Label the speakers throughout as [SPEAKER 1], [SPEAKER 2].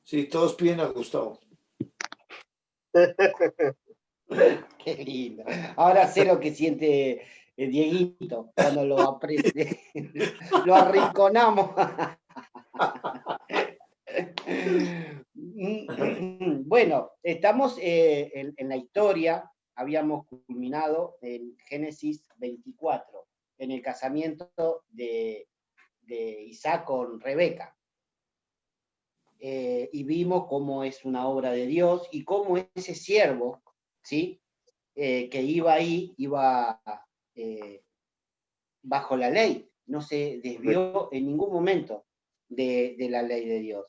[SPEAKER 1] Sí, todos piden a Gustavo.
[SPEAKER 2] Qué lindo. Ahora sé lo que siente Dieguito cuando lo aprende. Lo arrinconamos. Bueno, estamos en la historia. Habíamos culminado en Génesis 24, en el casamiento de Isaac con Rebeca. Y vimos cómo es una obra de Dios y cómo ese siervo, ¿sí? Que iba ahí, iba bajo la ley, no se desvió en ningún momento de la ley de Dios.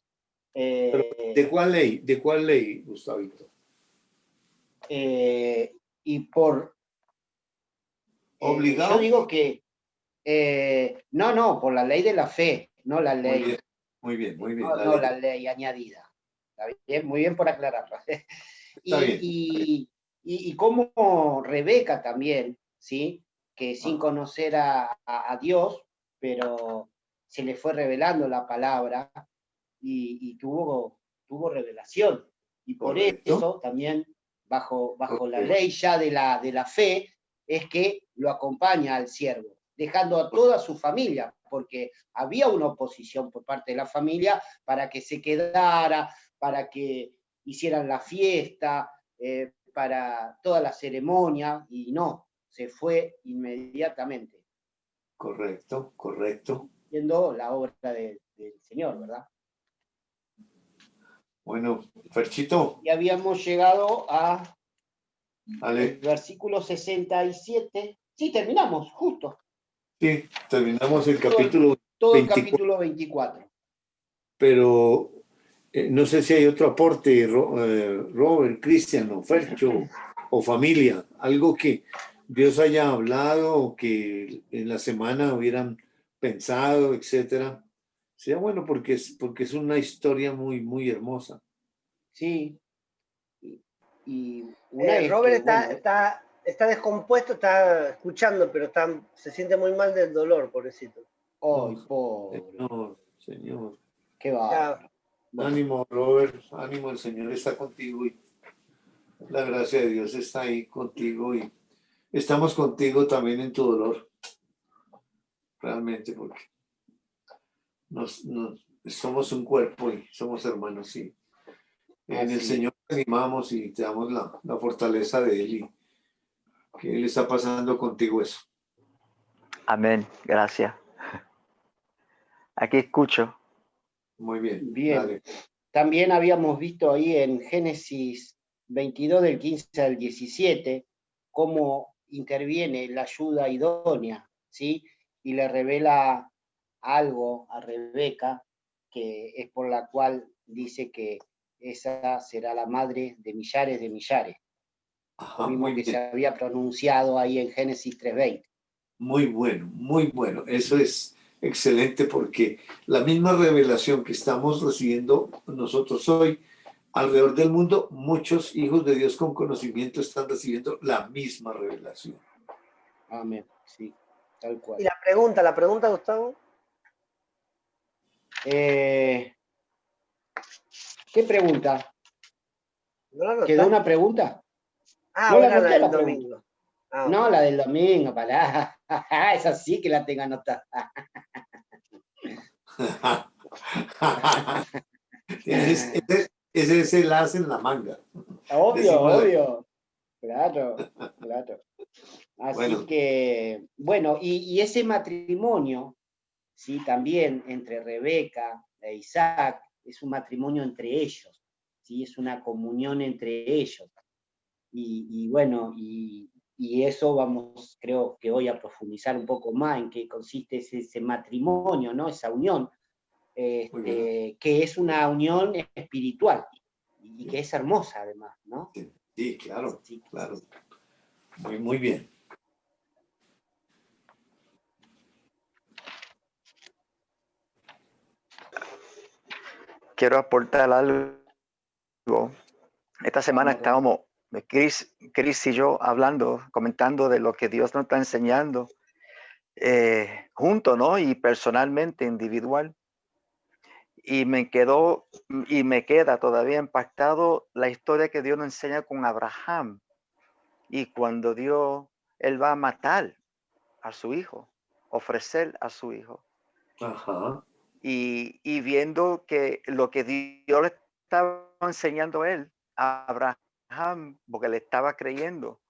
[SPEAKER 1] Pero, ¿de cuál ley? ¿De cuál ley, Gustavito?
[SPEAKER 2] Y por...
[SPEAKER 1] ¿Obligado?
[SPEAKER 2] Yo digo que... no, por la ley de la fe, no la
[SPEAKER 1] Muy
[SPEAKER 2] ley.
[SPEAKER 1] bien, muy bien, muy bien.
[SPEAKER 2] No la ley añadida. ¿Está bien? Muy bien por aclararlo.
[SPEAKER 1] Está bien.
[SPEAKER 2] Y como Rebeca también, ¿sí? Que sin conocer a Dios, pero se le fue revelando la palabra y tuvo revelación. Y por
[SPEAKER 1] Correcto.
[SPEAKER 2] eso también, bajo la ley ya de la fe, es que lo acompaña al siervo, dejando a toda su familia, porque había una oposición por parte de la familia para que se quedara, para que hicieran la fiesta, para toda la ceremonia, y no, se fue inmediatamente.
[SPEAKER 1] Correcto, correcto.
[SPEAKER 2] Viendo la obra del Señor, ¿verdad?
[SPEAKER 1] Bueno, Ferchito.
[SPEAKER 2] Y habíamos llegado
[SPEAKER 1] Ale.
[SPEAKER 2] el versículo 67. Sí, terminamos, justo.
[SPEAKER 1] Sí, terminamos el capítulo
[SPEAKER 2] todo
[SPEAKER 1] 24.
[SPEAKER 2] El capítulo 24.
[SPEAKER 1] Pero no sé si hay otro aporte, Robert, Cristian, o Fercho, o familia, algo que Dios haya hablado o que en la semana hubieran pensado, etcétera. Sea bueno porque es una historia muy, muy hermosa.
[SPEAKER 2] Sí. Y una es
[SPEAKER 3] Robert
[SPEAKER 2] que,
[SPEAKER 3] está descompuesto, está escuchando, pero se siente muy mal del dolor, pobrecito.
[SPEAKER 2] ¡Ay, pobre!
[SPEAKER 1] Señor.
[SPEAKER 2] ¡Qué va!
[SPEAKER 1] Bueno. Ánimo, Robert, ánimo, el Señor está contigo y la gracia de Dios está ahí contigo y estamos contigo también en tu dolor, realmente, porque somos un cuerpo y somos hermanos y en el Señor te animamos y te damos la fortaleza de Él y que Él está pasando contigo eso.
[SPEAKER 4] Amén, gracias. Aquí escucho.
[SPEAKER 1] Muy bien.
[SPEAKER 2] Bien. Dale. También habíamos visto ahí en Génesis 22 del 15 al 17 cómo interviene la ayuda idónea, ¿sí? Y le revela algo a Rebeca, que es por la cual dice que esa será la madre de millares de millares. Lo mismo que se había pronunciado ahí en Génesis 3:20.
[SPEAKER 1] Muy bueno, muy bueno. Eso es excelente porque la misma revelación que estamos recibiendo nosotros hoy, alrededor del mundo, muchos hijos de Dios con conocimiento están recibiendo la misma revelación.
[SPEAKER 2] Amén, sí, tal cual.
[SPEAKER 3] ¿Y la pregunta, Gustavo?
[SPEAKER 2] ¿Qué pregunta? ¿Quedó una pregunta?
[SPEAKER 3] No, la del domingo.
[SPEAKER 2] No, la del domingo, pará. Esa sí que la tengo anotada.
[SPEAKER 1] Ese es el as en la manga.
[SPEAKER 2] Obvio. Claro. Así
[SPEAKER 1] bueno.
[SPEAKER 2] que, bueno, y ese matrimonio, sí, también entre Rebeca e Isaac, es un matrimonio entre ellos, sí, es una comunión entre ellos. Y bueno, y eso vamos, creo que hoy a profundizar un poco más en qué consiste ese matrimonio, ¿no? Esa unión, que es una unión espiritual y que es hermosa además, ¿no?
[SPEAKER 1] Sí, claro, sí. Claro. Muy bien.
[SPEAKER 4] Quiero aportar algo. Esta semana estábamos, Chris y yo, comentando de lo que Dios nos está enseñando juntos, ¿no? Y personalmente, individual. Y me queda todavía impactado la historia que Dios nos enseña con Abraham. Y cuando él va a matar a su hijo, ofrecer a su hijo.
[SPEAKER 1] Ajá.
[SPEAKER 4] Y viendo que lo que Dios le estaba enseñando a él, a Abraham, porque le estaba creyendo.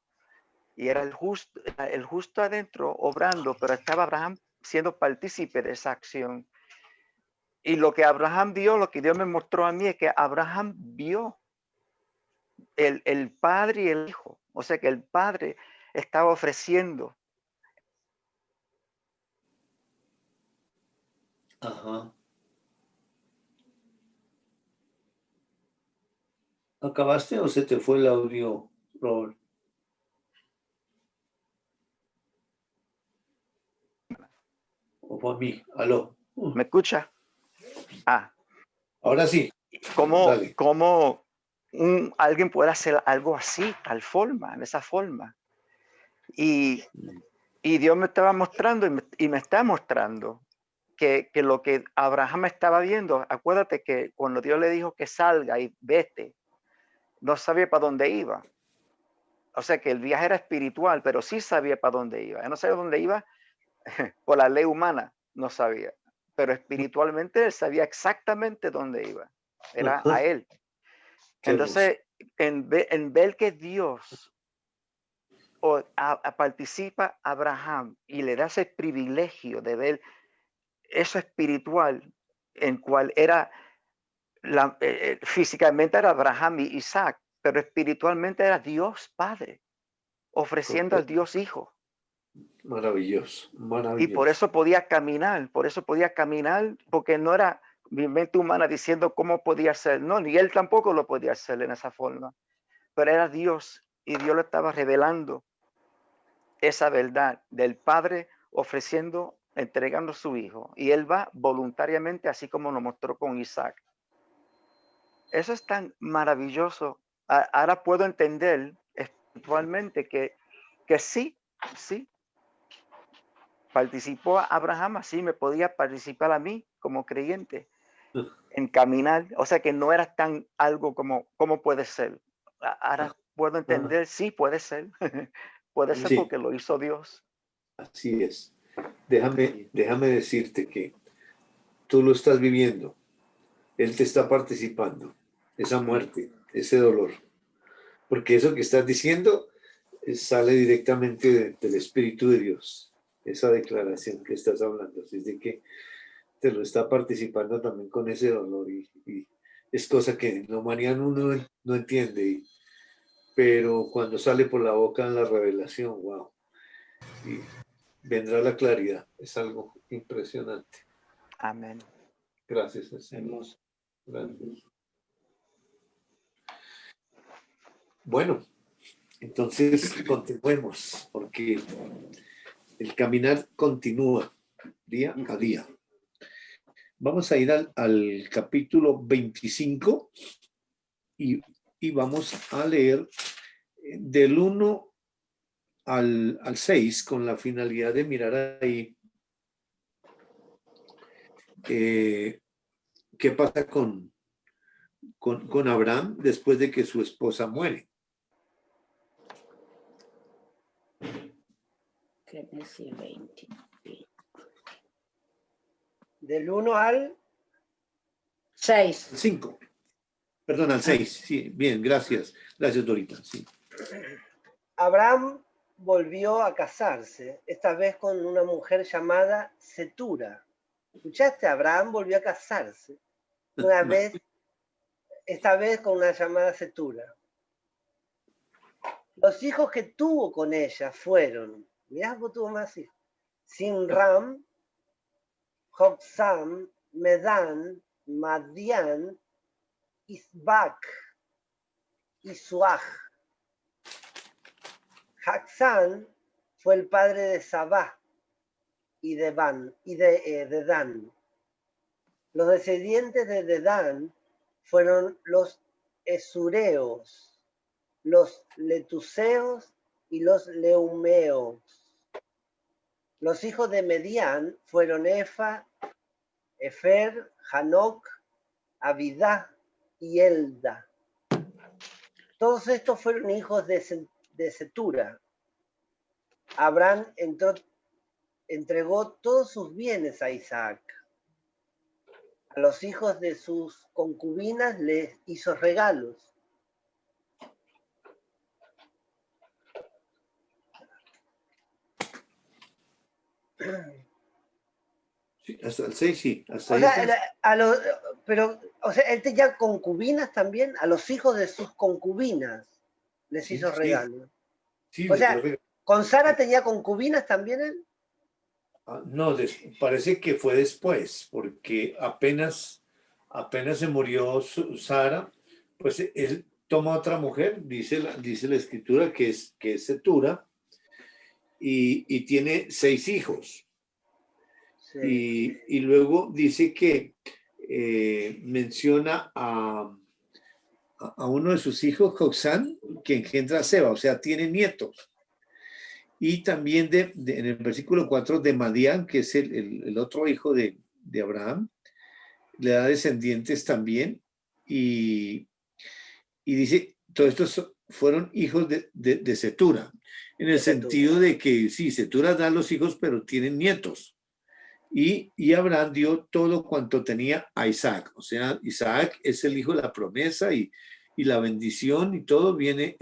[SPEAKER 4] Y era el justo adentro obrando, pero estaba Abraham siendo partícipe de esa acción. Y lo que Abraham vio, lo que Dios me mostró a mí es que Abraham vio el padre y el hijo. O sea que el padre estaba ofreciendo.
[SPEAKER 1] Ajá. ¿Acabaste o se te fue el audio, Robert? ¿O fue a mí? ¿Aló?
[SPEAKER 4] ¿Me escucha?
[SPEAKER 1] Ahora sí.
[SPEAKER 4] ¿Cómo
[SPEAKER 1] Dale.
[SPEAKER 4] alguien puede hacer algo así, tal forma, en esa forma? Y Dios me estaba mostrando y me está mostrando que lo que Abraham estaba viendo, acuérdate que cuando Dios le dijo que salga y vete, no sabía para dónde iba. O sea que el viaje era espiritual, pero sí sabía para dónde iba. Él no sabía dónde iba por la ley humana, no sabía. Pero espiritualmente él sabía exactamente dónde iba. Era
[SPEAKER 1] Ajá.
[SPEAKER 4] a él.
[SPEAKER 1] Qué hermoso.
[SPEAKER 4] Entonces, en ver que Dios participa a Abraham y le da ese privilegio de ver eso espiritual, en cual era físicamente era Abraham y Isaac, pero espiritualmente era Dios Padre, ofreciendo al Dios Hijo.
[SPEAKER 1] Maravilloso,
[SPEAKER 4] Y
[SPEAKER 1] maravilloso.
[SPEAKER 4] por eso podía caminar, porque no era mi mente humana diciendo cómo podía ser, no, ni él tampoco lo podía hacer en esa forma, pero era Dios y Dios le estaba revelando esa verdad del Padre ofreciendo, entregando a su Hijo, y él va voluntariamente, así como lo mostró con Isaac. Eso es tan maravilloso. Ahora puedo entender espiritualmente que sí, participó a Abraham, así me podía participar a mí como creyente en caminar. O sea que no era tan algo como puede ser. Ahora puedo entender, sí puede ser. Puede ser
[SPEAKER 1] Sí,
[SPEAKER 4] porque lo hizo Dios.
[SPEAKER 1] así es. Déjame decirte que tú lo estás viviendo. Él te está participando. Esa muerte, ese dolor. Porque eso que estás diciendo sale directamente del Espíritu de Dios. Esa declaración que estás hablando. Así es de que te lo está participando también con ese dolor. Y es cosa que en la humanidad uno no entiende. Pero cuando sale por la boca en la revelación, wow. Y vendrá la claridad. Es algo impresionante.
[SPEAKER 4] Amén.
[SPEAKER 1] Gracias, Señor.
[SPEAKER 2] Hermoso.
[SPEAKER 1] Gracias. Bueno, entonces continuemos, porque el caminar continúa día a día. Vamos a ir al capítulo 25 y vamos a leer del 1 al 6 con la finalidad de mirar ahí qué pasa con Abraham después de que su esposa muere.
[SPEAKER 5] Génesis 20.
[SPEAKER 3] Del 1 al
[SPEAKER 5] 6.
[SPEAKER 1] 5. Perdón, al 6. Sí, bien, gracias. Gracias, Dorita. Sí.
[SPEAKER 3] Abraham volvió a casarse, esta vez con una mujer llamada Cetura. ¿Escuchaste? Abraham volvió a casarse esta vez con una llamada Cetura. Los hijos que tuvo con ella fueron, mirá cómo tuvo más hijos, Sinram, Joksam, Medan, Madian, Isbac y Suaj. Haxán fue el padre de Sabá y de Dan. Los descendientes de Dedán fueron los esureos, los letuseos y los leumeos. Los hijos de Medián fueron Efa, Efer, Hanok Abidá y Elda. Todos estos fueron hijos de Setura. Abraham entregó todos sus bienes a Isaac. A los hijos de sus concubinas les hizo regalos.
[SPEAKER 1] Sí, hasta el 6, sí. Hasta
[SPEAKER 3] O
[SPEAKER 1] ahí
[SPEAKER 3] sea,
[SPEAKER 1] está.
[SPEAKER 3] pero, o sea, él tenía concubinas también. A los hijos de sus concubinas les
[SPEAKER 1] Sí,
[SPEAKER 3] hizo
[SPEAKER 1] sí,
[SPEAKER 3] regalos.
[SPEAKER 1] sí,
[SPEAKER 3] O
[SPEAKER 1] les dio
[SPEAKER 3] sea,
[SPEAKER 1] regalo.
[SPEAKER 3] ¿con Sara tenía concubinas también él?
[SPEAKER 1] No, parece que fue después, porque apenas se murió Sara, pues él toma otra mujer, dice la escritura que es Setura, y tiene 6 hijos.
[SPEAKER 3] Sí.
[SPEAKER 1] Y luego dice que menciona a uno de sus hijos, Joxán, que engendra a Seba, o sea, tiene nietos. Y también en el versículo 4 de Madián, que es el otro hijo de Abraham, le da descendientes también. Y dice, todos estos fueron hijos de Setura, en el
[SPEAKER 3] De Setura.
[SPEAKER 1] sentido de que sí, Setura da los hijos, pero tienen nietos. Y Abraham dio todo cuanto tenía a Isaac. O sea, Isaac es el hijo de la promesa y la bendición y todo viene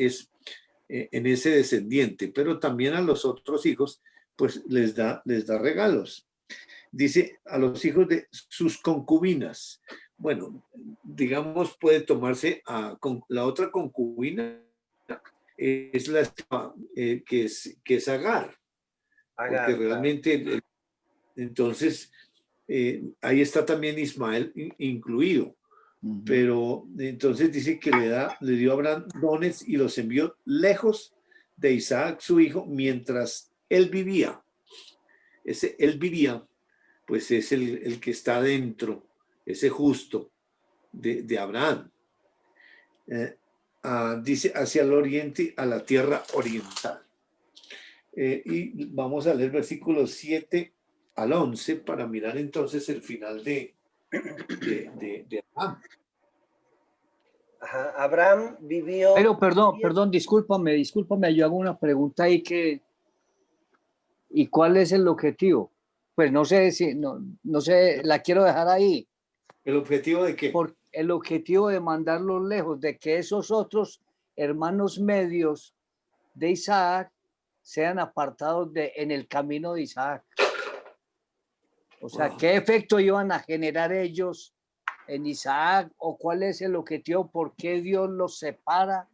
[SPEAKER 1] en ese descendiente, pero también a los otros hijos, pues les da regalos. Dice a los hijos de sus concubinas. Bueno, digamos, puede tomarse la otra concubina, es la que es Agar, porque
[SPEAKER 3] Agar, claro.
[SPEAKER 1] realmente, entonces, ahí está también Ismael incluido. Pero entonces dice que le dio a Abraham dones y los envió lejos de Isaac, su hijo, mientras él vivía. Ese él vivía, pues es el que está dentro, ese justo de Abraham. Dice hacia el oriente, a la tierra oriental. Y vamos a leer versículos 7 al 11 para mirar entonces el final de Abraham.
[SPEAKER 3] Ajá. Abraham vivió.
[SPEAKER 6] Pero perdón, discúlpame, yo hago una pregunta ahí ¿y cuál es el objetivo? Pues no sé no sé, la quiero dejar ahí.
[SPEAKER 1] ¿El objetivo de qué?
[SPEAKER 6] Por el objetivo de mandarlos lejos, de que esos otros hermanos medios de Isaac sean apartados en el camino de Isaac. O sea,
[SPEAKER 1] Wow.
[SPEAKER 6] ¿qué efecto iban a generar ellos en Isaac? ¿O cuál es el objetivo? ¿Por qué Dios los separa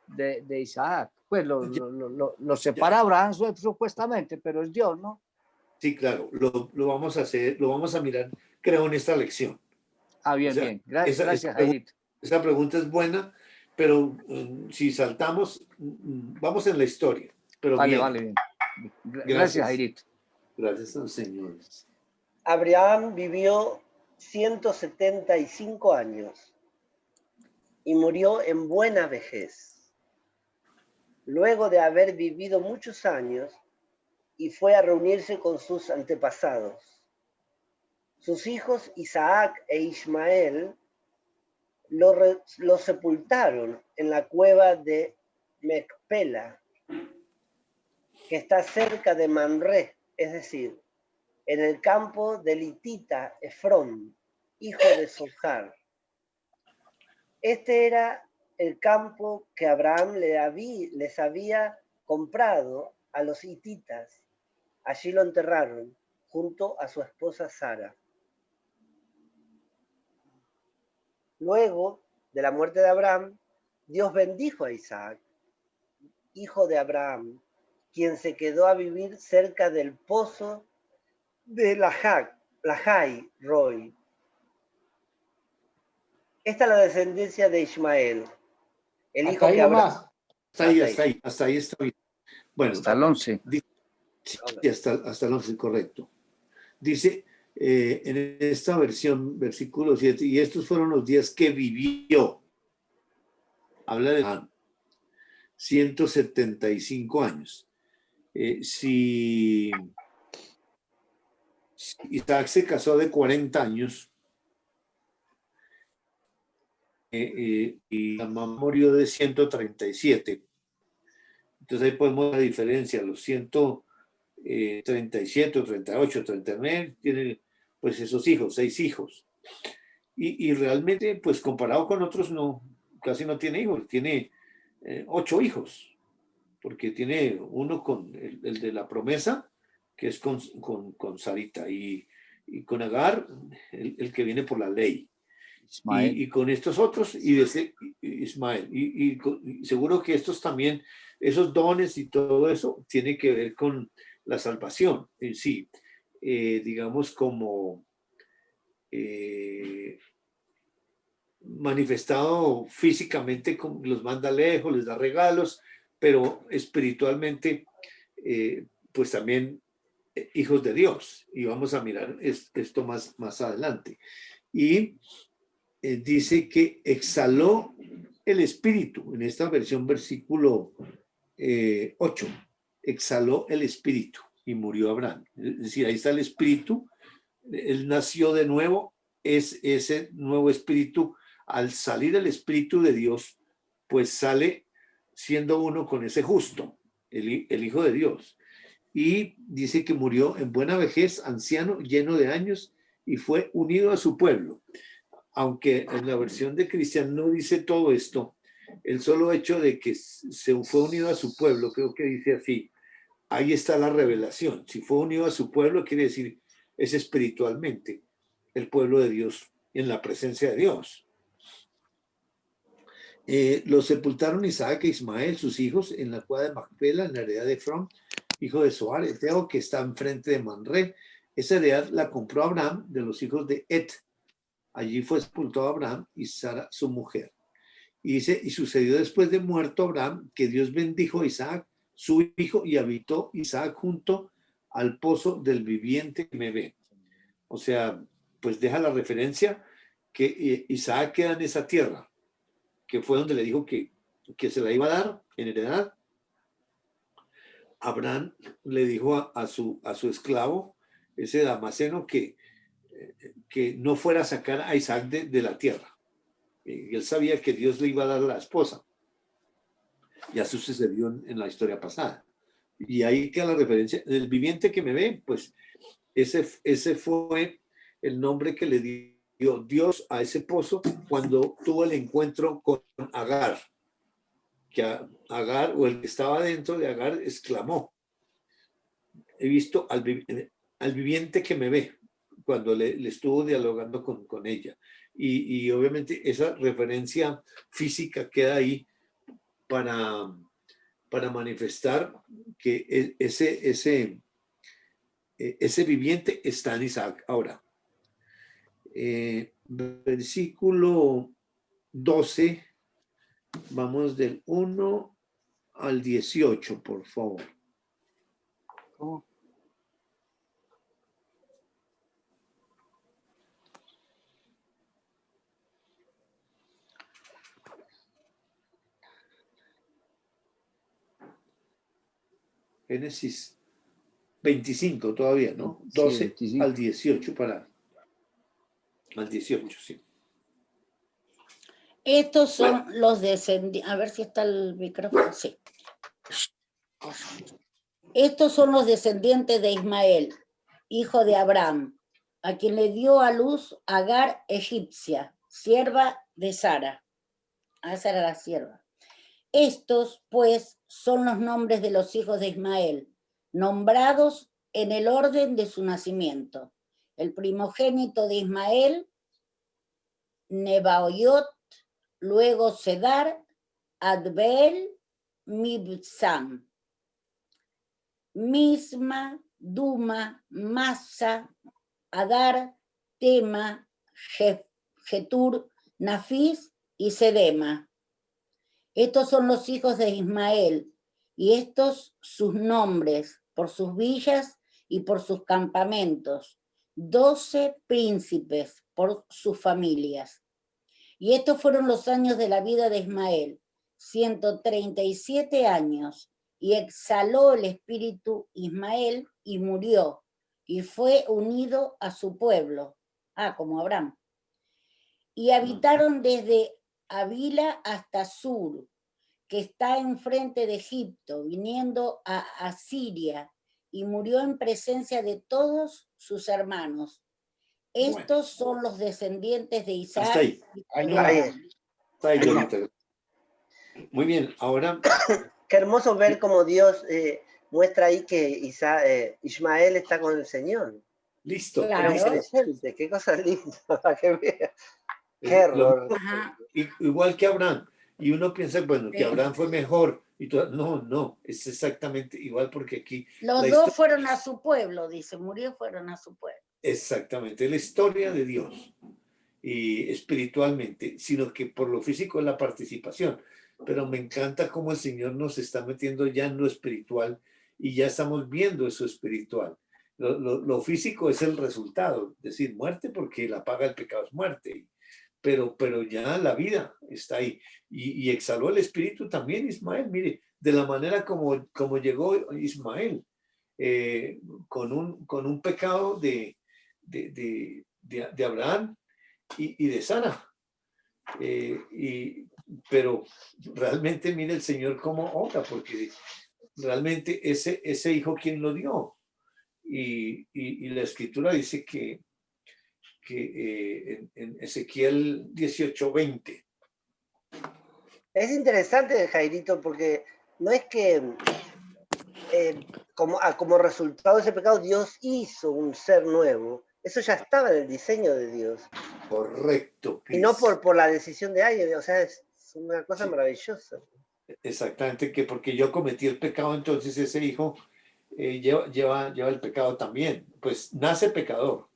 [SPEAKER 6] de Isaac? Pues lo separa Abraham supuestamente, pero es Dios, ¿no?
[SPEAKER 1] Sí, claro, lo vamos a hacer, lo vamos a mirar, creo, en esta lección.
[SPEAKER 6] Bien,
[SPEAKER 1] O sea,
[SPEAKER 6] bien. Gracias, Jairito.
[SPEAKER 1] Esa pregunta es buena, pero si saltamos, vamos en la historia. Pero
[SPEAKER 6] Vale,
[SPEAKER 1] bien.
[SPEAKER 6] vale, bien. Gracias, Jairito.
[SPEAKER 1] Gracias al Señor.
[SPEAKER 3] Abraham vivió 175 años y murió en buena vejez. Luego de haber vivido muchos años, y fue a reunirse con sus antepasados. Sus hijos Isaac e Ismael lo sepultaron en la cueva de Mecpela, que está cerca de Mamre, es decir, en el campo del hitita Efrón, hijo de Zohar. Este era el campo que Abraham les había comprado a los hititas. Allí lo enterraron junto a su esposa Sara. Luego de la muerte de Abraham, Dios bendijo a Isaac, hijo de Abraham, quien se quedó a vivir cerca del pozo de Lahai Roi. Esta es la descendencia de Ismael, el hijo que Abraham.
[SPEAKER 1] Hasta ahí está bien. Bueno,
[SPEAKER 6] hasta el 11.
[SPEAKER 1] Sí, hasta el 11, correcto. Dice en esta versión, versículo 7, y estos fueron los días que vivió. Habla de 175 años. Si Isaac se casó de 40 años, y la mamá murió de 137. Entonces ahí podemos ver la diferencia, los 137 o 38, 39, tienen pues esos hijos, 6 hijos. Y realmente, pues comparado con otros, no, casi no tiene hijos, tiene 8 hijos, porque tiene uno con el de la promesa, que es con Sarita, y con Agar, el que viene por la ley.
[SPEAKER 6] Ismael.
[SPEAKER 1] Y con estos otros, y de Ismael. Y seguro que estos también, esos dones y todo eso, tiene que ver con la salvación en sí. Digamos como manifestado físicamente, los manda lejos, les da regalos, pero espiritualmente, pues también hijos de Dios. Y vamos a mirar esto más adelante. Y dice que exhaló el espíritu, en esta versión versículo 8, exhaló el espíritu y murió Abraham. Es decir, ahí está el espíritu, él nació de nuevo, es ese nuevo espíritu, al salir el espíritu de Dios, pues sale siendo uno con ese justo, el Hijo de Dios. Y dice que murió en buena vejez, anciano, lleno de años, y fue unido a su pueblo. Aunque en la versión de Cristian no dice todo esto, el solo hecho de que se fue unido a su pueblo, creo que dice así, ahí está la revelación. Si fue unido a su pueblo, quiere decir, es espiritualmente el pueblo de Dios, en la presencia de Dios. Los sepultaron Isaac e Ismael, sus hijos, en la cueva de Macpela, en la heredad de Efrón, hijo de Zoar, Eteo, que está enfrente de Manré. Esa heredad la compró Abraham de los hijos de Et. Allí fue sepultado Abraham y Sara, su mujer. Y dice, y sucedió después de muerto Abraham, que Dios bendijo a Isaac, su hijo, y habitó Isaac junto al pozo del viviente que me ve. O sea, pues deja la referencia que Isaac queda en esa tierra, que fue donde le dijo que se la iba a dar en heredad. Abraham le dijo a su esclavo, ese Damaseno, que no fuera a sacar a Isaac de la tierra. Y él sabía que Dios le iba a dar la esposa. Y eso sucedió en la historia pasada. Y ahí queda la referencia. El viviente que me ve, pues ese fue el nombre que le dio Dios a ese pozo cuando tuvo el encuentro con Agar. Que Agar, o el que estaba dentro de Agar, exclamó: he visto al viviente que me ve, cuando le estuvo dialogando con ella. Y obviamente esa referencia física queda ahí para manifestar que ese viviente está en Isaac. Ahora, versículo 12, vamos del 1 al 18, por favor.
[SPEAKER 6] ¿Cómo?
[SPEAKER 1] Génesis 25 todavía, ¿no?
[SPEAKER 6] Sí,
[SPEAKER 1] 12
[SPEAKER 6] 25.
[SPEAKER 1] al 18 al 18, sí.
[SPEAKER 5] Estos son los descendientes. A ver si está el micrófono. Sí. Estos son los descendientes de Ismael, hijo de Abraham, a quien le dio a luz Agar egipcia, sierva de Sara. Esa era la sierva. Estos, pues, son los nombres de los hijos de Ismael, nombrados en el orden de su nacimiento. El primogénito de Ismael, Nebaioth, luego Sedar, Adbeel, Mibsam, Misma, Duma, Masa, Adar, Tema, Getur, Nafis y Sedema. Estos son los hijos de Ismael, y estos sus nombres, por sus villas y por sus campamentos, 12 príncipes por sus familias. Y estos fueron los años de la vida de Ismael, 137 años, y exhaló el espíritu Ismael y murió, y fue unido a su pueblo, como Abraham. Y habitaron desde Avila hasta Sur, que está enfrente de Egipto, viniendo a Asiria, y murió en presencia de todos sus hermanos.
[SPEAKER 1] Bueno,
[SPEAKER 5] Estos son los descendientes de
[SPEAKER 1] hasta
[SPEAKER 5] Isaac.
[SPEAKER 1] ahí.
[SPEAKER 2] Ahí no
[SPEAKER 3] Ahí
[SPEAKER 2] va.
[SPEAKER 3] es.
[SPEAKER 1] Está ahí,
[SPEAKER 2] Ahí no.
[SPEAKER 1] Lolita. Muy bien, ahora
[SPEAKER 3] Qué hermoso ver cómo Dios muestra ahí que Ismael está con el Señor.
[SPEAKER 1] listo.
[SPEAKER 5] Claro.
[SPEAKER 1] listo.
[SPEAKER 3] Presente, qué cosa linda para que vea. Qué
[SPEAKER 1] Lo
[SPEAKER 3] error.
[SPEAKER 1] mismo,
[SPEAKER 5] Ajá.
[SPEAKER 1] igual que Abraham. Y uno piensa, bueno, que
[SPEAKER 5] Sí.
[SPEAKER 1] Abraham fue mejor. Y todo. No, no, es exactamente igual porque aquí
[SPEAKER 5] Los
[SPEAKER 1] la
[SPEAKER 5] dos
[SPEAKER 1] historia,
[SPEAKER 5] fueron a su pueblo, dice, murió, fueron a su pueblo.
[SPEAKER 1] exactamente, la historia de Dios y espiritualmente, sino que por lo físico es la participación. Pero me encanta cómo el Señor nos está metiendo ya en lo espiritual y ya estamos viendo eso espiritual. Lo físico es el resultado, es decir, muerte porque la paga del pecado es muerte, pero ya la vida está ahí. Y exhaló el espíritu también Ismael, mire, de la manera como llegó Ismael, con un pecado de Abraham y de Sara. Pero realmente mire el Señor cómo obra, porque realmente ese hijo, ¿quién lo dio? Y la escritura dice que en Ezequiel 18:20.
[SPEAKER 3] Es interesante, Jairito, porque no es que como resultado de ese pecado Dios hizo un ser nuevo. Eso ya estaba en el diseño de Dios.
[SPEAKER 1] Correcto,
[SPEAKER 3] Y no
[SPEAKER 1] Cris.
[SPEAKER 3] por la decisión de alguien. O sea, es una cosa
[SPEAKER 1] Sí.
[SPEAKER 3] maravillosa.
[SPEAKER 1] Exactamente, que porque yo cometí el pecado, entonces ese hijo lleva el pecado también. Pues nace pecador,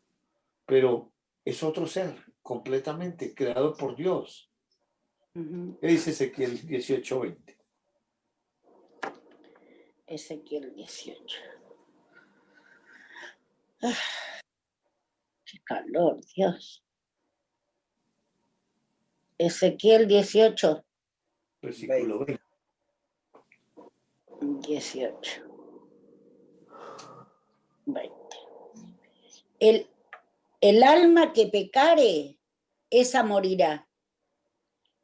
[SPEAKER 1] pero es otro ser completamente creado por Dios. ¿Qué dice Ezequiel 18:20?
[SPEAKER 5] Ezequiel 18. Ah, qué calor, Dios. Ezequiel 18.
[SPEAKER 1] Versículo 20.
[SPEAKER 5] 18. 20. El alma que pecare, esa morirá.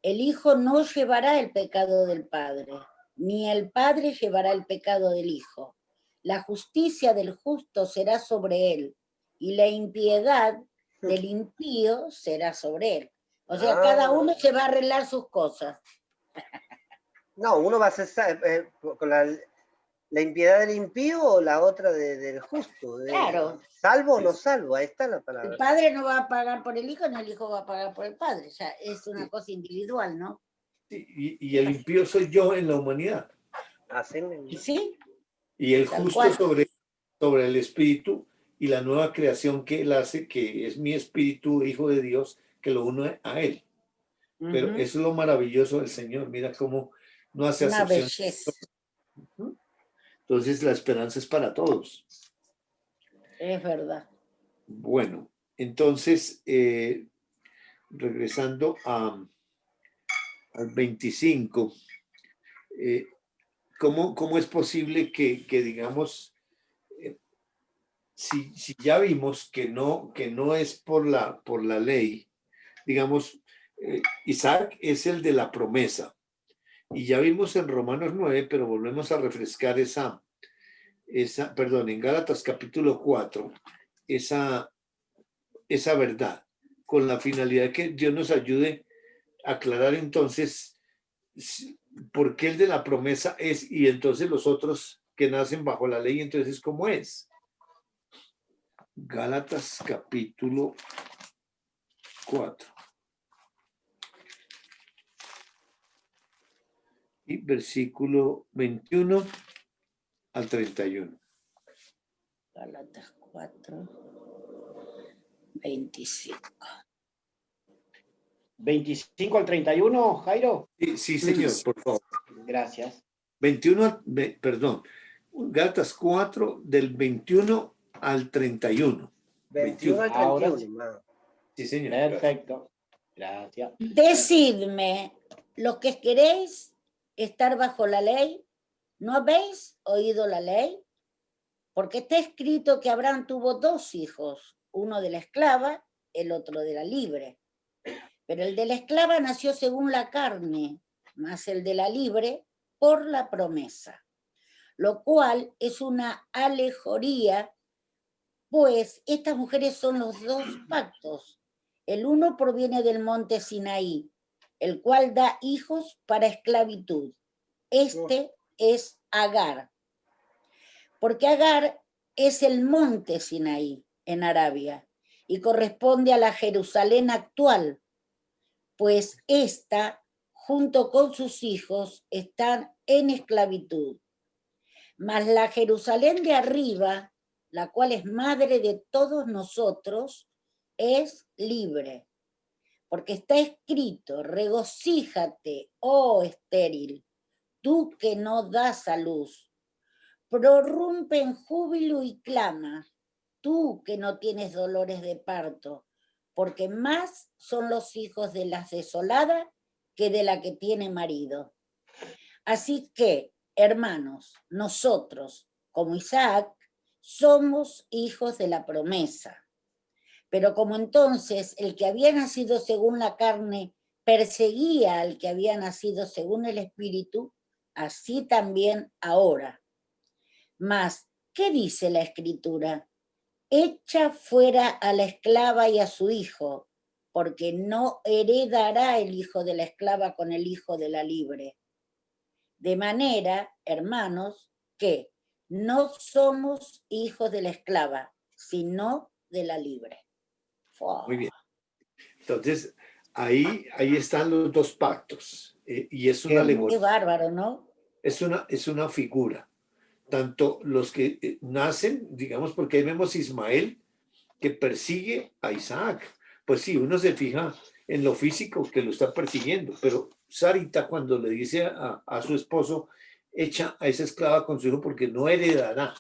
[SPEAKER 5] El hijo no llevará el pecado del padre, ni el padre llevará el pecado del hijo. La justicia del justo será sobre él, y la impiedad del impío será sobre él. O sea, cada uno se va a arreglar sus cosas.
[SPEAKER 3] No, uno va a ser con la impiedad del impío o la otra del justo.
[SPEAKER 5] Claro.
[SPEAKER 3] Salvo o no salvo, ahí está la palabra.
[SPEAKER 5] El padre no va a pagar por el hijo, ni el hijo va a pagar por el padre. O sea, es una cosa individual, ¿no?
[SPEAKER 1] Y el impío soy yo en la humanidad.
[SPEAKER 3] Así mismo.
[SPEAKER 5] ¿Sí?
[SPEAKER 1] Y el
[SPEAKER 5] Tal
[SPEAKER 1] justo
[SPEAKER 5] cual.
[SPEAKER 1] sobre el espíritu y la nueva creación que él hace, que es mi espíritu, hijo de Dios, que lo une a él. Pero eso es lo maravilloso del Señor. Mira cómo no hace
[SPEAKER 5] Una
[SPEAKER 1] acepción.
[SPEAKER 5] belleza.
[SPEAKER 1] Entonces la esperanza es para todos.
[SPEAKER 5] Es verdad.
[SPEAKER 1] Bueno, entonces, regresando al 25, ¿cómo es posible que digamos, si ya vimos que no es por la ley, digamos, Isaac es el de la promesa, y ya vimos en Romanos 9, pero volvemos a refrescar en Gálatas capítulo 4, esa verdad, con la finalidad que Dios nos ayude a aclarar entonces por qué el de la promesa es y entonces los otros que nacen bajo la ley, entonces ¿cómo es? Gálatas capítulo 4 y versículo 21 al 31.
[SPEAKER 5] Gálatas 4, 25.
[SPEAKER 2] 25 al 31, Jairo.
[SPEAKER 1] Sí, señor, por favor.
[SPEAKER 2] Gracias.
[SPEAKER 1] 21, perdón, Gálatas 4 del 21 al 31.
[SPEAKER 3] 21 al 31.
[SPEAKER 1] Sí, señor.
[SPEAKER 2] Perfecto. Gracias.
[SPEAKER 5] Decidme, los que queréis estar bajo la ley, ¿no habéis oído la ley? Porque está escrito que Abraham tuvo 2 hijos, uno de la esclava, el otro de la libre. Pero el de la esclava nació según la carne, mas el de la libre por la promesa, lo cual es una alegoría, pues estas mujeres son los dos pactos. El uno proviene del monte Sinaí, el cual da hijos para esclavitud. Este es Agar, porque Agar es el monte Sinaí en Arabia y corresponde a la Jerusalén actual, pues ésta, junto con sus hijos, están en esclavitud. Mas la Jerusalén de arriba, la cual es madre de todos nosotros, es libre. Porque está escrito, regocíjate, oh estéril, tú que no das a luz. Prorrumpe en júbilo y clama, tú que no tienes dolores de parto, porque más son los hijos de la desolada que de la que tiene marido. Así que, hermanos, nosotros, como Isaac, somos hijos de la promesa. Pero como entonces el que había nacido según la carne perseguía al que había nacido según el Espíritu, así también ahora. Mas, ¿qué dice la Escritura? Echa fuera a la esclava y a su hijo, porque no heredará el hijo de la esclava con el hijo de la libre. De manera, hermanos, que no somos hijos de la esclava, sino de la libre.
[SPEAKER 1] Muy bien. Entonces, ahí están los dos pactos. Y es una
[SPEAKER 2] Qué
[SPEAKER 1] alegoría.
[SPEAKER 5] Qué bárbaro, ¿no?
[SPEAKER 1] Es una figura. Tanto los que nacen, digamos, porque ahí vemos Ismael que persigue a Isaac. Pues sí, uno se fija en lo físico que lo está persiguiendo, pero Sarita cuando le dice a su esposo, echa a esa esclava con su hijo porque no heredará,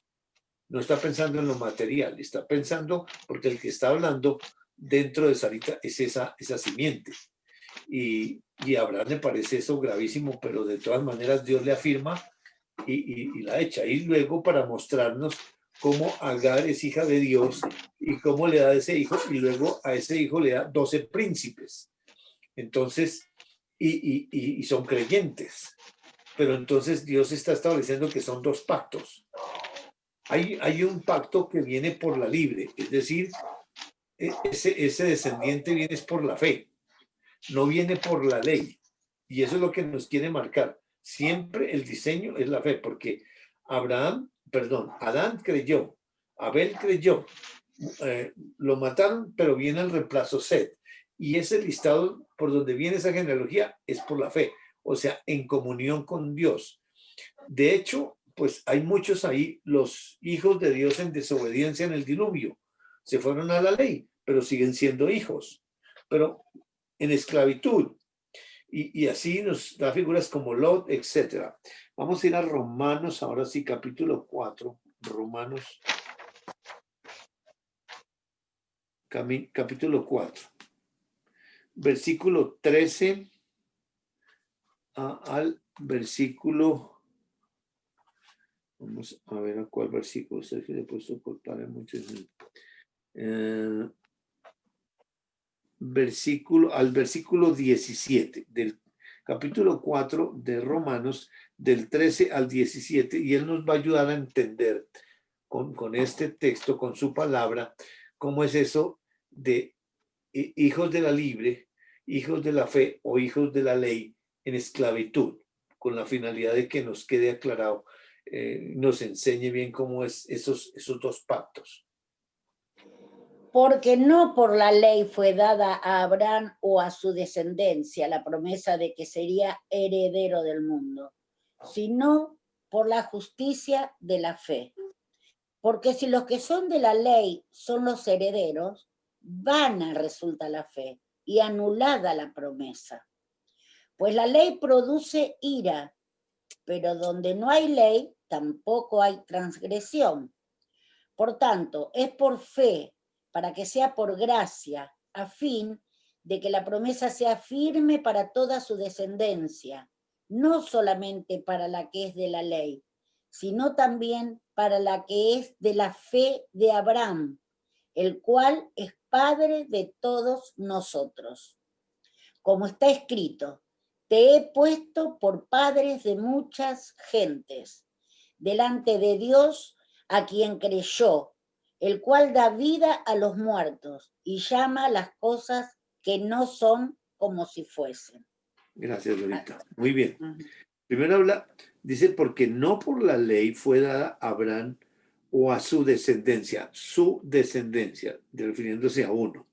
[SPEAKER 1] no está pensando en lo material, está pensando porque el que está hablando dentro de Sarita es esa simiente. Y a Abraham le parece eso gravísimo, pero de todas maneras Dios le afirma y la echa. Y luego para mostrarnos cómo Agar es hija de Dios y cómo le da ese hijo, y luego a ese hijo le da 12 príncipes. Entonces, y son creyentes. Pero entonces Dios está estableciendo que son dos pactos. Hay un pacto que viene por la libre, es decir, ese descendiente viene por la fe, no viene por la ley. Y eso es lo que nos quiere marcar. Siempre el diseño es la fe, porque Adán creyó, Abel creyó, lo mataron, pero viene el reemplazo Set. Y ese listado por donde viene esa genealogía es por la fe, o sea, en comunión con Dios. De hecho, pues hay muchos ahí, los hijos de Dios en desobediencia en el diluvio. Se fueron a la ley, pero siguen siendo hijos, pero en esclavitud. Y así nos da figuras como Lot, etc. Vamos a ir a Romanos, ahora sí, capítulo 4. Romanos, capítulo 4. Versículo 13 al versículo... Vamos a ver a cuál versículo. Sergio le he puesto cortar en muchos. Al versículo 17 del capítulo 4 de Romanos, del 13 al 17, y él nos va a ayudar a entender con este texto, con su palabra, cómo es eso de hijos de la libre, hijos de la fe o hijos de la ley en esclavitud, con la finalidad de que nos quede aclarado, nos enseñe bien cómo es esos dos pactos.
[SPEAKER 5] Porque no por la ley fue dada a Abraham o a su descendencia la promesa de que sería heredero del mundo, sino por la justicia de la fe. Porque si los que son de la ley son los herederos, vana resulta la fe y anulada la promesa. Pues la ley produce ira, pero donde no hay ley, tampoco hay transgresión. Por tanto, es por fe, para que sea por gracia, a fin de que la promesa sea firme para toda su descendencia, no solamente para la que es de la ley, sino también para la que es de la fe de Abraham, el cual es padre de todos nosotros. como está escrito, te he puesto por padres de muchas gentes, delante de Dios a quien creyó, el cual da vida a los muertos y llama las cosas que no son como si fuesen.
[SPEAKER 1] Gracias, Lorita. Muy bien.
[SPEAKER 5] Ujú.
[SPEAKER 1] Primero habla, dice, porque no por la ley fue dada a Abraham o a su descendencia, refiriéndose a uno,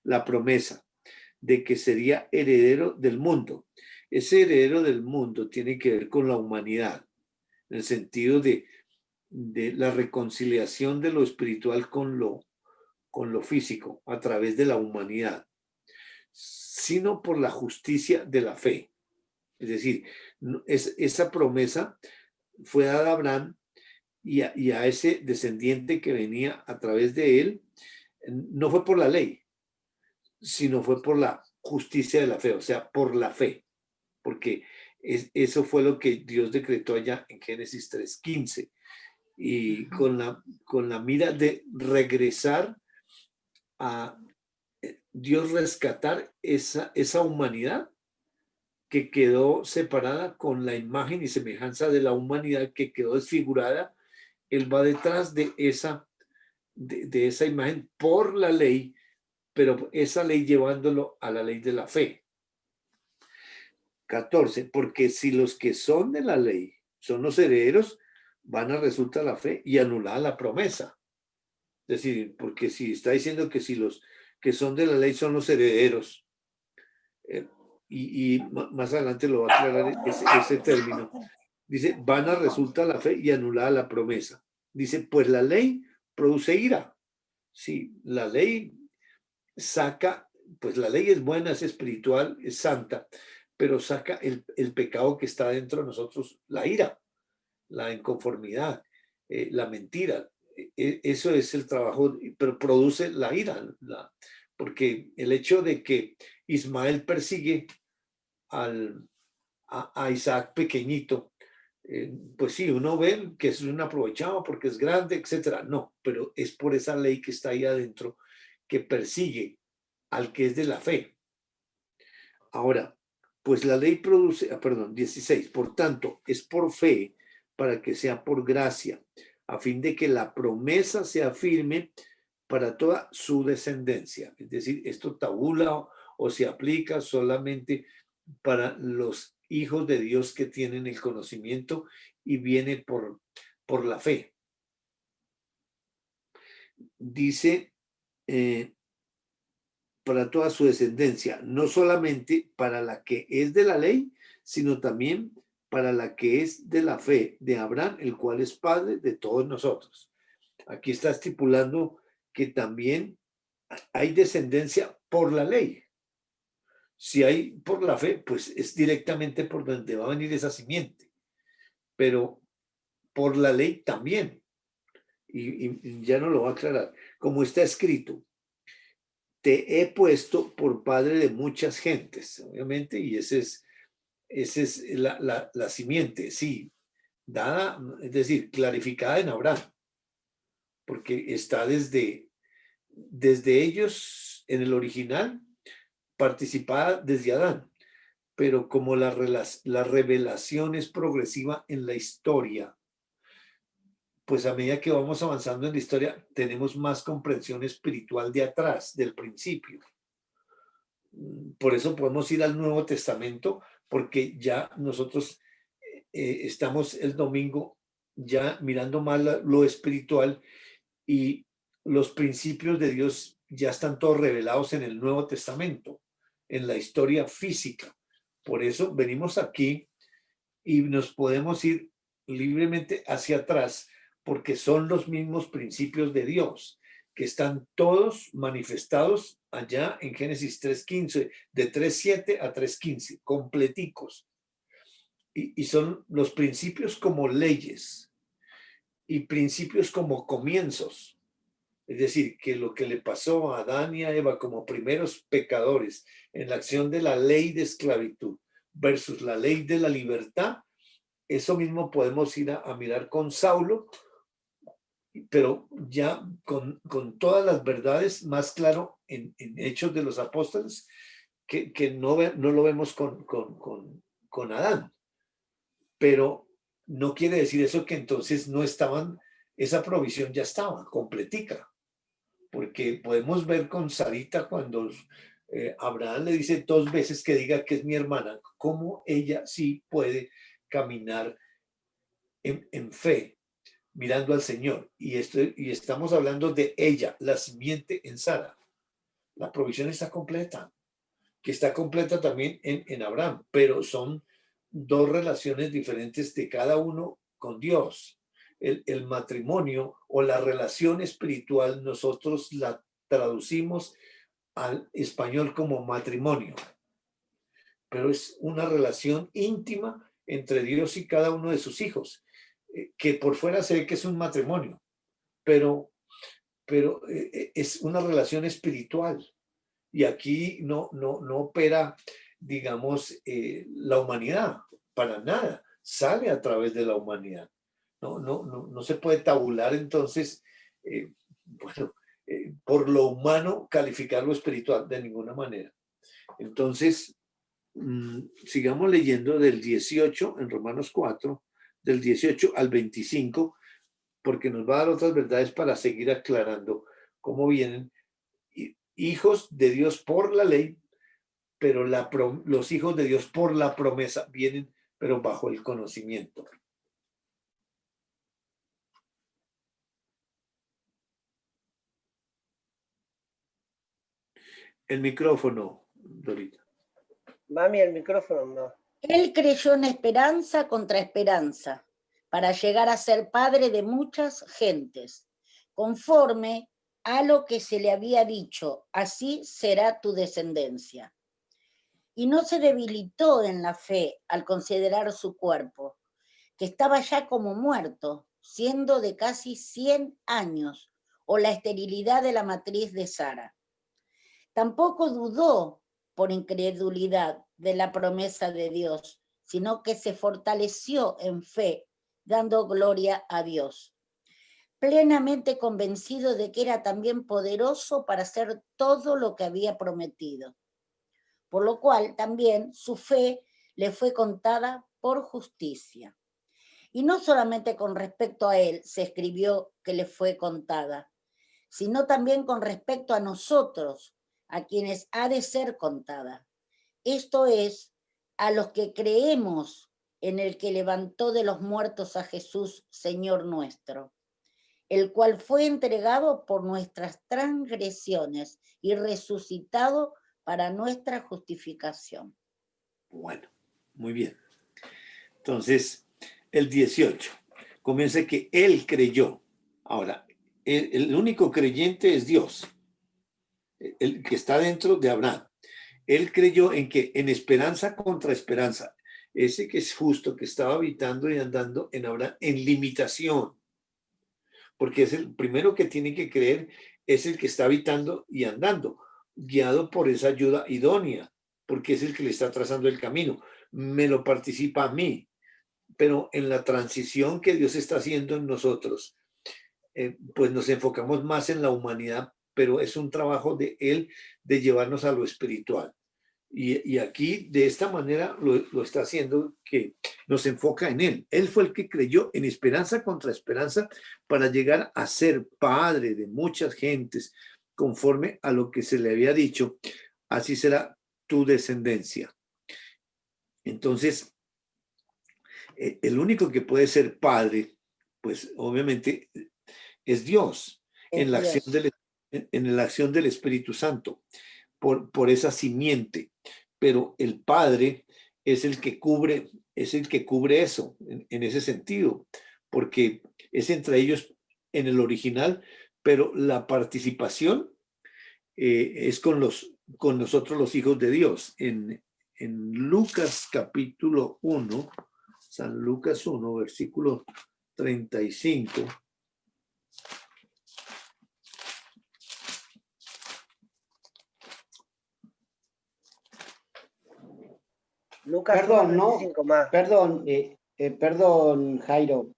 [SPEAKER 1] la promesa de que sería heredero del mundo. Ese heredero del mundo tiene que ver con la humanidad, en el sentido de la reconciliación de lo espiritual con lo físico a través de la humanidad, sino por la justicia de la fe. Es decir, esa promesa fue dada a Abraham y a ese descendiente que venía a través de él, no fue por la ley, sino fue por la justicia de la fe, o sea, por la fe, porque eso fue lo que Dios decretó allá en Génesis 3:15, y con la mira de regresar a Dios, rescatar esa humanidad que quedó separada con la imagen y semejanza de la humanidad que quedó desfigurada. Él va detrás de esa imagen por la ley, pero esa ley llevándolo a la ley de la fe. 14, porque si los que son de la ley son los herederos, van a resultar la fe y anular la promesa. Es decir, porque si está diciendo que si los que son de la ley son los herederos, y más adelante lo va a aclarar ese término, dice, van a resultar la fe y anular la promesa. Dice, pues la ley produce ira. Sí, la ley saca, pues la ley es buena, es espiritual, es santa, pero saca el pecado que está dentro de nosotros, la ira, la inconformidad, la mentira. Eso es el trabajo, pero produce la ira, porque el hecho de que Ismael persigue a Isaac pequeñito, pues sí, uno ve que es un aprovechado porque es grande, etcétera. No, pero es por esa ley que está ahí adentro que persigue al que es de la fe. Ahora, pues la ley produce, perdón, 16, por tanto, es por fe para que sea por gracia, a fin de que la promesa sea firme para toda su descendencia. Es decir, esto tabula o se aplica solamente para los hijos de Dios que tienen el conocimiento y viene por la fe. Dice, para toda su descendencia, no solamente para la que es de la ley, sino también para la que es de la fe de Abraham, el cual es padre de todos nosotros. Aquí está estipulando que también hay descendencia por la ley. Si hay por la fe, pues es directamente por donde va a venir esa simiente, pero por la ley también. Y ya no lo va a aclarar. Como está escrito, te he puesto por padre de muchas gentes, obviamente, y esa es la simiente, sí, dada, es decir, clarificada en Abraham, porque está desde ellos en el original, participada desde Adán, pero como la revelación es progresiva en la historia, pues a medida que vamos avanzando en la historia, tenemos más comprensión espiritual de atrás, del principio. Por eso podemos ir al Nuevo Testamento, porque ya nosotros estamos el domingo ya mirando más lo espiritual y los principios de Dios ya están todos revelados en el Nuevo Testamento, en la historia física. Por eso venimos aquí y nos podemos ir libremente hacia atrás, porque son los mismos principios de Dios, que están todos manifestados allá en Génesis 3:15, de 3:7 a 3:15, completicos. Y son los principios como leyes y principios como comienzos. Es decir, que lo que le pasó a Adán y a Eva como primeros pecadores en la acción de la ley de esclavitud versus la ley de la libertad, eso mismo podemos ir a mirar con Saulo, pero ya con todas las verdades más claro en Hechos de los Apóstoles, que no lo vemos con Adán. Pero no quiere decir eso que entonces no estaban, esa provisión ya estaba completica. Porque podemos ver con Sarita cuando Abraham le dice 2 veces que diga que es mi hermana, cómo ella sí puede caminar en fe, mirando al Señor. Y estamos hablando de ella, la simiente en Sara. La provisión está completa, que está completa también en Abraham, pero son 2 relaciones diferentes de cada uno con Dios. El matrimonio o la relación espiritual nosotros la traducimos al español como matrimonio, pero es una relación íntima entre Dios y cada uno de sus hijos, que por fuera se ve que es un matrimonio, pero es una relación espiritual. Y aquí no opera, digamos, la humanidad, para nada, sale a través de la humanidad. No se puede tabular entonces, bueno, por lo humano calificar lo espiritual de ninguna manera. Entonces, sigamos leyendo del 18 en Romanos 4, del 18 al 25, porque nos va a dar otras verdades para seguir aclarando cómo vienen hijos de Dios por la ley, pero los hijos de Dios por la promesa vienen, pero bajo el conocimiento. El micrófono, Dorita.
[SPEAKER 3] Mami, el micrófono no.
[SPEAKER 5] Él creyó en esperanza contra esperanza, para llegar a ser padre de muchas gentes, conforme a lo que se le había dicho, así será tu descendencia. Y no se debilitó en la fe al considerar su cuerpo, que estaba ya como muerto, siendo de casi 100 años, o la esterilidad de la matriz de Sara. Tampoco dudó por incredulidad de la promesa de Dios, sino que se fortaleció en fe, dando gloria a Dios, plenamente convencido de que era también poderoso para hacer todo lo que había prometido. Por lo cual también su fe le fue contada por justicia. Y no solamente con respecto a él se escribió que le fue contada, sino también con respecto a nosotros, a quienes ha de ser contada. Esto es, a los que creemos en el que levantó de los muertos a Jesús, Señor nuestro, el cual fue entregado por nuestras transgresiones y resucitado para nuestra justificación.
[SPEAKER 1] Bueno, muy bien. Entonces, el 18 comienza que él creyó. Ahora, el único creyente es Dios, el que está dentro de Abraham. Él creyó en que en esperanza contra esperanza, ese que es justo, que estaba habitando y andando en Abraham en limitación, porque es el primero que tiene que creer, es el que está habitando y andando, guiado por esa ayuda idónea, porque es el que le está trazando el camino. Me lo participa a mí, pero en la transición que Dios está haciendo en nosotros, pues nos enfocamos más en la humanidad, pero es un trabajo de Él de llevarnos a lo espiritual. Y aquí, de esta manera, lo está haciendo, que nos enfoca en Él. Él fue el que creyó en esperanza contra esperanza para llegar a ser padre de muchas gentes, conforme a lo que se le había dicho, así será tu descendencia. Entonces, el único que puede ser padre, pues obviamente es Dios, en la acción del Espíritu Santo, por esa simiente. Pero el Padre es el que cubre eso, en ese sentido, porque es entre ellos en el original, pero la participación es con nosotros los hijos de Dios. En Lucas capítulo 1, San Lucas 1, versículo 35.
[SPEAKER 3] Lucas
[SPEAKER 2] Perdón,
[SPEAKER 3] 1:25 más.
[SPEAKER 2] Perdón, Jairo.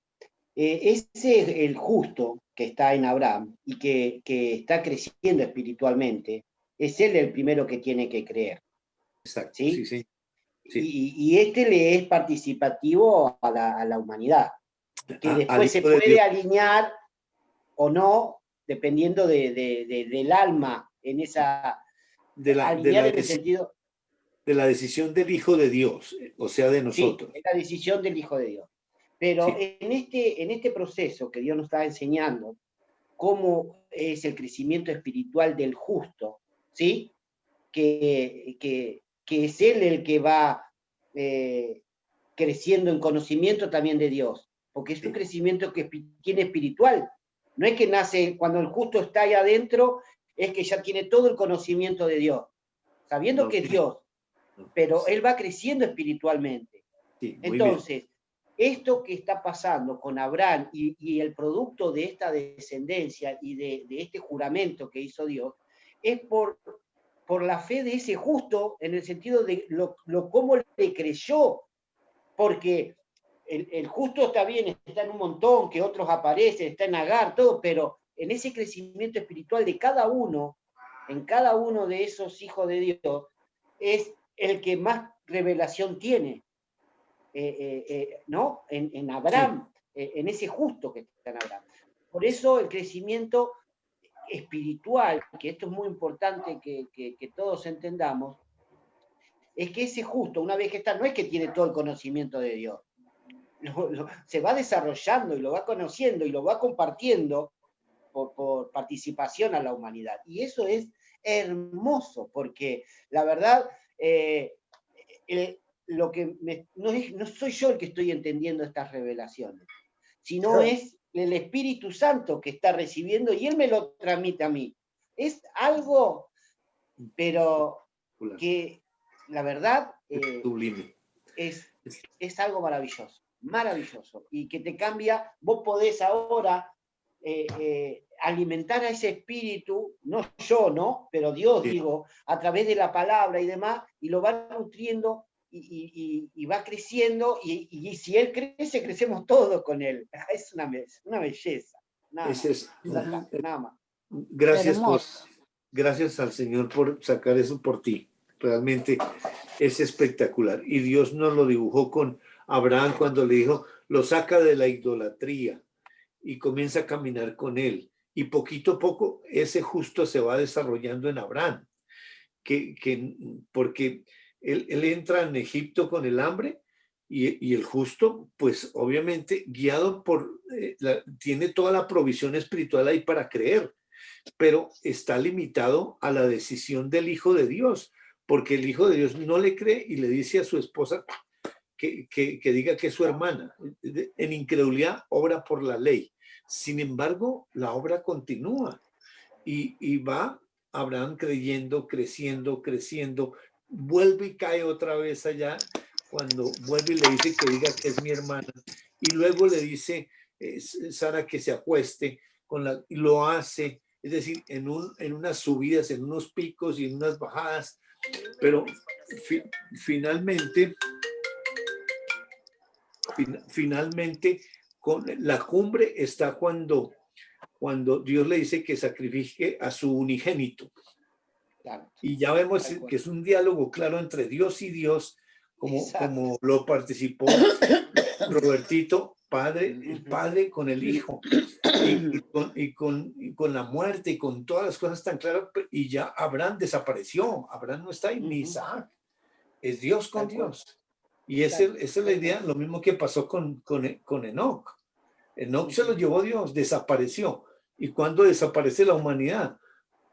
[SPEAKER 2] Ese es el justo que está en Abraham y que está creciendo espiritualmente. Es él el primero que tiene que creer.
[SPEAKER 1] Exacto,
[SPEAKER 2] ¿sí?
[SPEAKER 1] sí, sí. Sí.
[SPEAKER 2] Y este le es participativo a la humanidad, que
[SPEAKER 1] Al
[SPEAKER 2] después se
[SPEAKER 1] Hijo de
[SPEAKER 2] puede
[SPEAKER 1] Dios.
[SPEAKER 2] alinear o no, dependiendo del alma, en esa, alinear en el sentido,
[SPEAKER 1] de la decisión del Hijo de Dios, o sea, de
[SPEAKER 2] sí,
[SPEAKER 1] nosotros.
[SPEAKER 2] es la decisión del Hijo de Dios. Pero
[SPEAKER 1] Sí.
[SPEAKER 2] en este proceso que Dios nos está enseñando, cómo es el crecimiento espiritual del justo, ¿sí? Que es él el que va creciendo en conocimiento también de Dios, porque es un crecimiento que tiene espiritual. No es que nace cuando el justo está ahí adentro, es que ya tiene todo el conocimiento de Dios, sabiendo que es Dios, pero él va creciendo espiritualmente.
[SPEAKER 1] Sí, muy
[SPEAKER 2] Entonces, esto que está pasando con Abraham y el producto de esta descendencia y de este juramento que hizo Dios, es por la fe de ese justo, en el sentido de cómo le creyó, porque el justo está bien, está en un montón, que otros aparecen, está en Agar, todo, pero en ese crecimiento espiritual de cada uno, en cada uno de esos hijos de Dios, es el que más revelación tiene, ¿no? En Abraham, en ese justo que está en Abraham. Por eso el crecimiento espiritual, que esto es muy importante que todos entendamos, es que ese justo, una vez que está, no es que tiene todo el conocimiento de Dios, se va desarrollando y lo va conociendo y lo va compartiendo por participación a la humanidad. Y eso es hermoso, porque la verdad, lo que no soy yo el que estoy entendiendo estas revelaciones, sino es el Espíritu Santo que está recibiendo y Él me lo transmite a mí. Es algo, pero que la verdad
[SPEAKER 1] sublime.
[SPEAKER 2] es algo maravilloso, maravilloso, y que te cambia. Vos podés ahora alimentar a ese espíritu, no yo, ¿no? Pero Dios, digo, a través de la palabra y demás, y lo va nutriendo y va creciendo, y si Él crece, crecemos todos con Él. Es una belleza. Nada más.
[SPEAKER 1] Gracias al Señor por sacar eso por ti. Realmente es espectacular. Y Dios nos lo dibujó con Abraham cuando le dijo, lo saca de la idolatría y comienza a caminar con él. Y poquito a poco ese justo se va desarrollando en Abraham. Porque él entra en Egipto con el hambre y el justo, pues obviamente guiado por, tiene toda la provisión espiritual ahí para creer, pero está limitado a la decisión del Hijo de Dios, porque el Hijo de Dios no le cree y le dice a su esposa que diga que es su hermana. En incredulidad obra por la ley. Sin embargo, la obra continúa y va Abraham creyendo, creciendo, vuelve y cae otra vez allá cuando vuelve y le dice que diga que es mi hermana y luego le dice Sara que se acueste y lo hace, es decir, en unas subidas, en unos picos y en unas bajadas, pero finalmente con la cumbre está cuando Dios le dice que sacrifique a su unigénito. Y ya vemos que es un diálogo claro entre Dios y Dios, como lo participó Robertito, el padre con el hijo, y con la muerte y con todas las cosas tan claras, y ya Abraham desapareció. Abraham no está ahí, ni Isaac. Es Dios con Dios. Y esa es la idea, lo mismo que pasó con Enoc. Enoc se lo llevó Dios, desapareció. ¿Y cuándo desaparece la humanidad?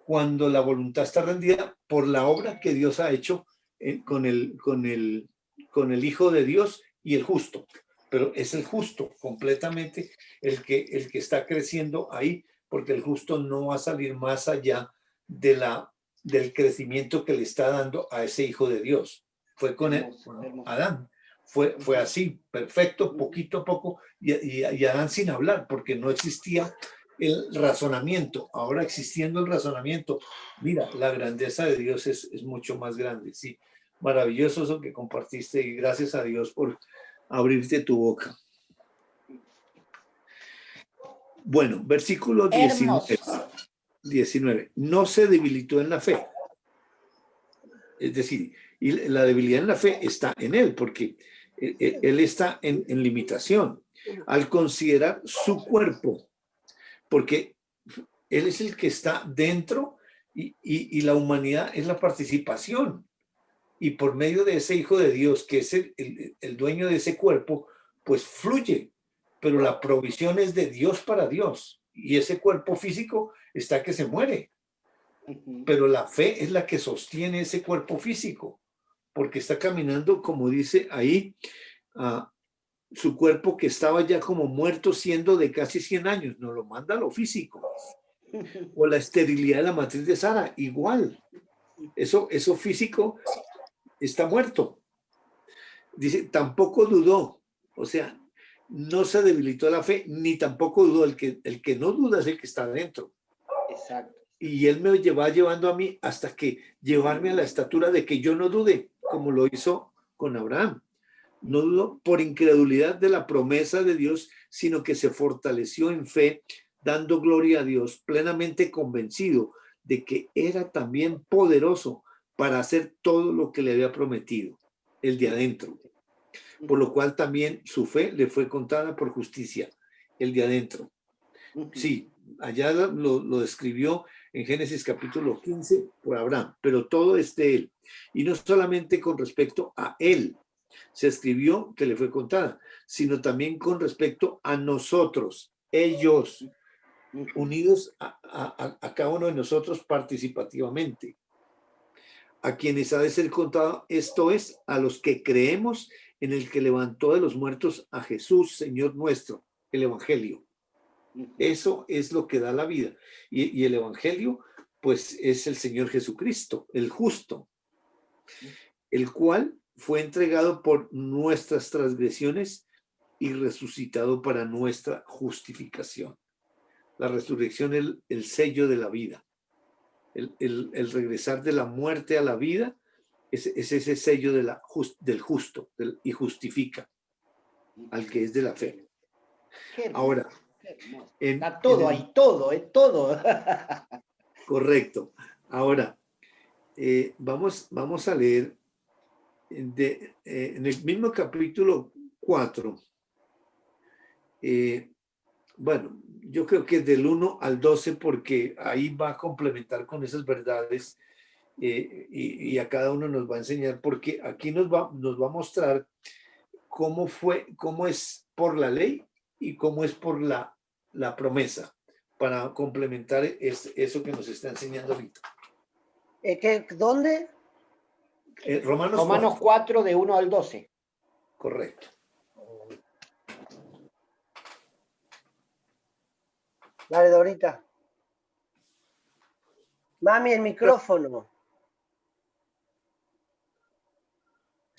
[SPEAKER 1] Cuando la voluntad está rendida por la obra que Dios ha hecho con el Hijo de Dios y el justo. Pero es el justo completamente el que está creciendo ahí, porque el justo no va a salir más allá del crecimiento que le está dando a ese Hijo de Dios. Fue con Adán. Fue así, perfecto, poquito a poco, y Adán sin hablar, porque no existía el razonamiento. Ahora existiendo el razonamiento, mira, la grandeza de Dios es mucho más grande. Sí, maravilloso eso que compartiste y gracias a Dios por abrirte tu boca. Bueno, versículo 19. No se debilitó en la fe. Es decir, y la debilidad en la fe está en él, porque él está en limitación. Al considerar su cuerpo, porque él es el que está dentro y la humanidad es la participación. Y por medio de ese Hijo de Dios, que es el dueño de ese cuerpo, pues fluye. Pero la provisión es de Dios para Dios. Y ese cuerpo físico está que se muere. Pero la fe es la que sostiene ese cuerpo físico, porque está caminando, como dice ahí, su cuerpo que estaba ya como muerto, siendo de casi 100 años, nos lo manda a lo físico. O la esterilidad de la matriz de Sara, igual. Eso físico está muerto. Dice, tampoco dudó, o sea, no se debilitó la fe, ni tampoco dudó. El que no duda es el que está adentro.
[SPEAKER 2] Exacto.
[SPEAKER 1] Y él me va llevando a mí hasta que llevarme a la estatura de que yo no dude, como lo hizo con Abraham. No dudó por incredulidad de la promesa de Dios, sino que se fortaleció en fe, dando gloria a Dios, plenamente convencido de que era también poderoso para hacer todo lo que le había prometido, el de adentro. Por lo cual también su fe le fue contada por justicia, el de adentro. Sí, allá lo describió en Génesis capítulo 15 por Abraham, pero todo es de él. Y no solamente con respecto a él se escribió que le fue contada, sino también con respecto a nosotros, ellos, unidos a cada uno de nosotros participativamente, a quienes ha de ser contado, esto es, a los que creemos en el que levantó de los muertos a Jesús, Señor nuestro, el Evangelio. Eso es lo que da la vida. Y el Evangelio, pues, es el Señor Jesucristo, el justo, el cual fue entregado por nuestras transgresiones y resucitado para nuestra justificación. La resurrección es el sello de la vida. El regresar de la muerte a la vida es ese sello del justo y justifica al que es de la fe. Ahora,
[SPEAKER 2] está todo ahí, todo, es todo.
[SPEAKER 1] Correcto. Ahora, vamos a leer en el mismo capítulo 4. Bueno, yo creo que del 1 al 12, porque ahí va a complementar con esas verdades y a cada uno nos va a enseñar, porque aquí nos va a mostrar cómo es por la ley y cómo es por la promesa, para complementar eso que nos está enseñando ahorita.
[SPEAKER 3] ¿Dónde?
[SPEAKER 2] Romanos 4 de 1 al 12.
[SPEAKER 1] Correcto.
[SPEAKER 3] Dale, Dorita. Mami, el micrófono.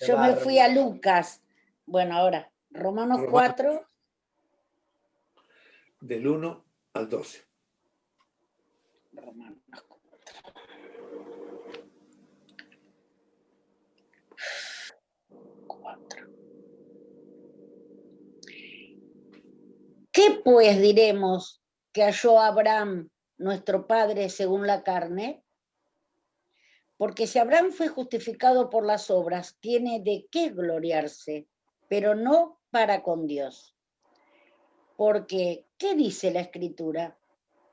[SPEAKER 5] Yo me fui a Lucas. Bueno, ahora, Romanos 4.
[SPEAKER 1] Del 1 al 12.
[SPEAKER 5] Romanos 4. ¿Qué pues diremos que halló Abraham, nuestro padre, según la carne? Porque si Abraham fue justificado por las obras, tiene de qué gloriarse, pero no para con Dios. Porque, ¿qué dice la Escritura?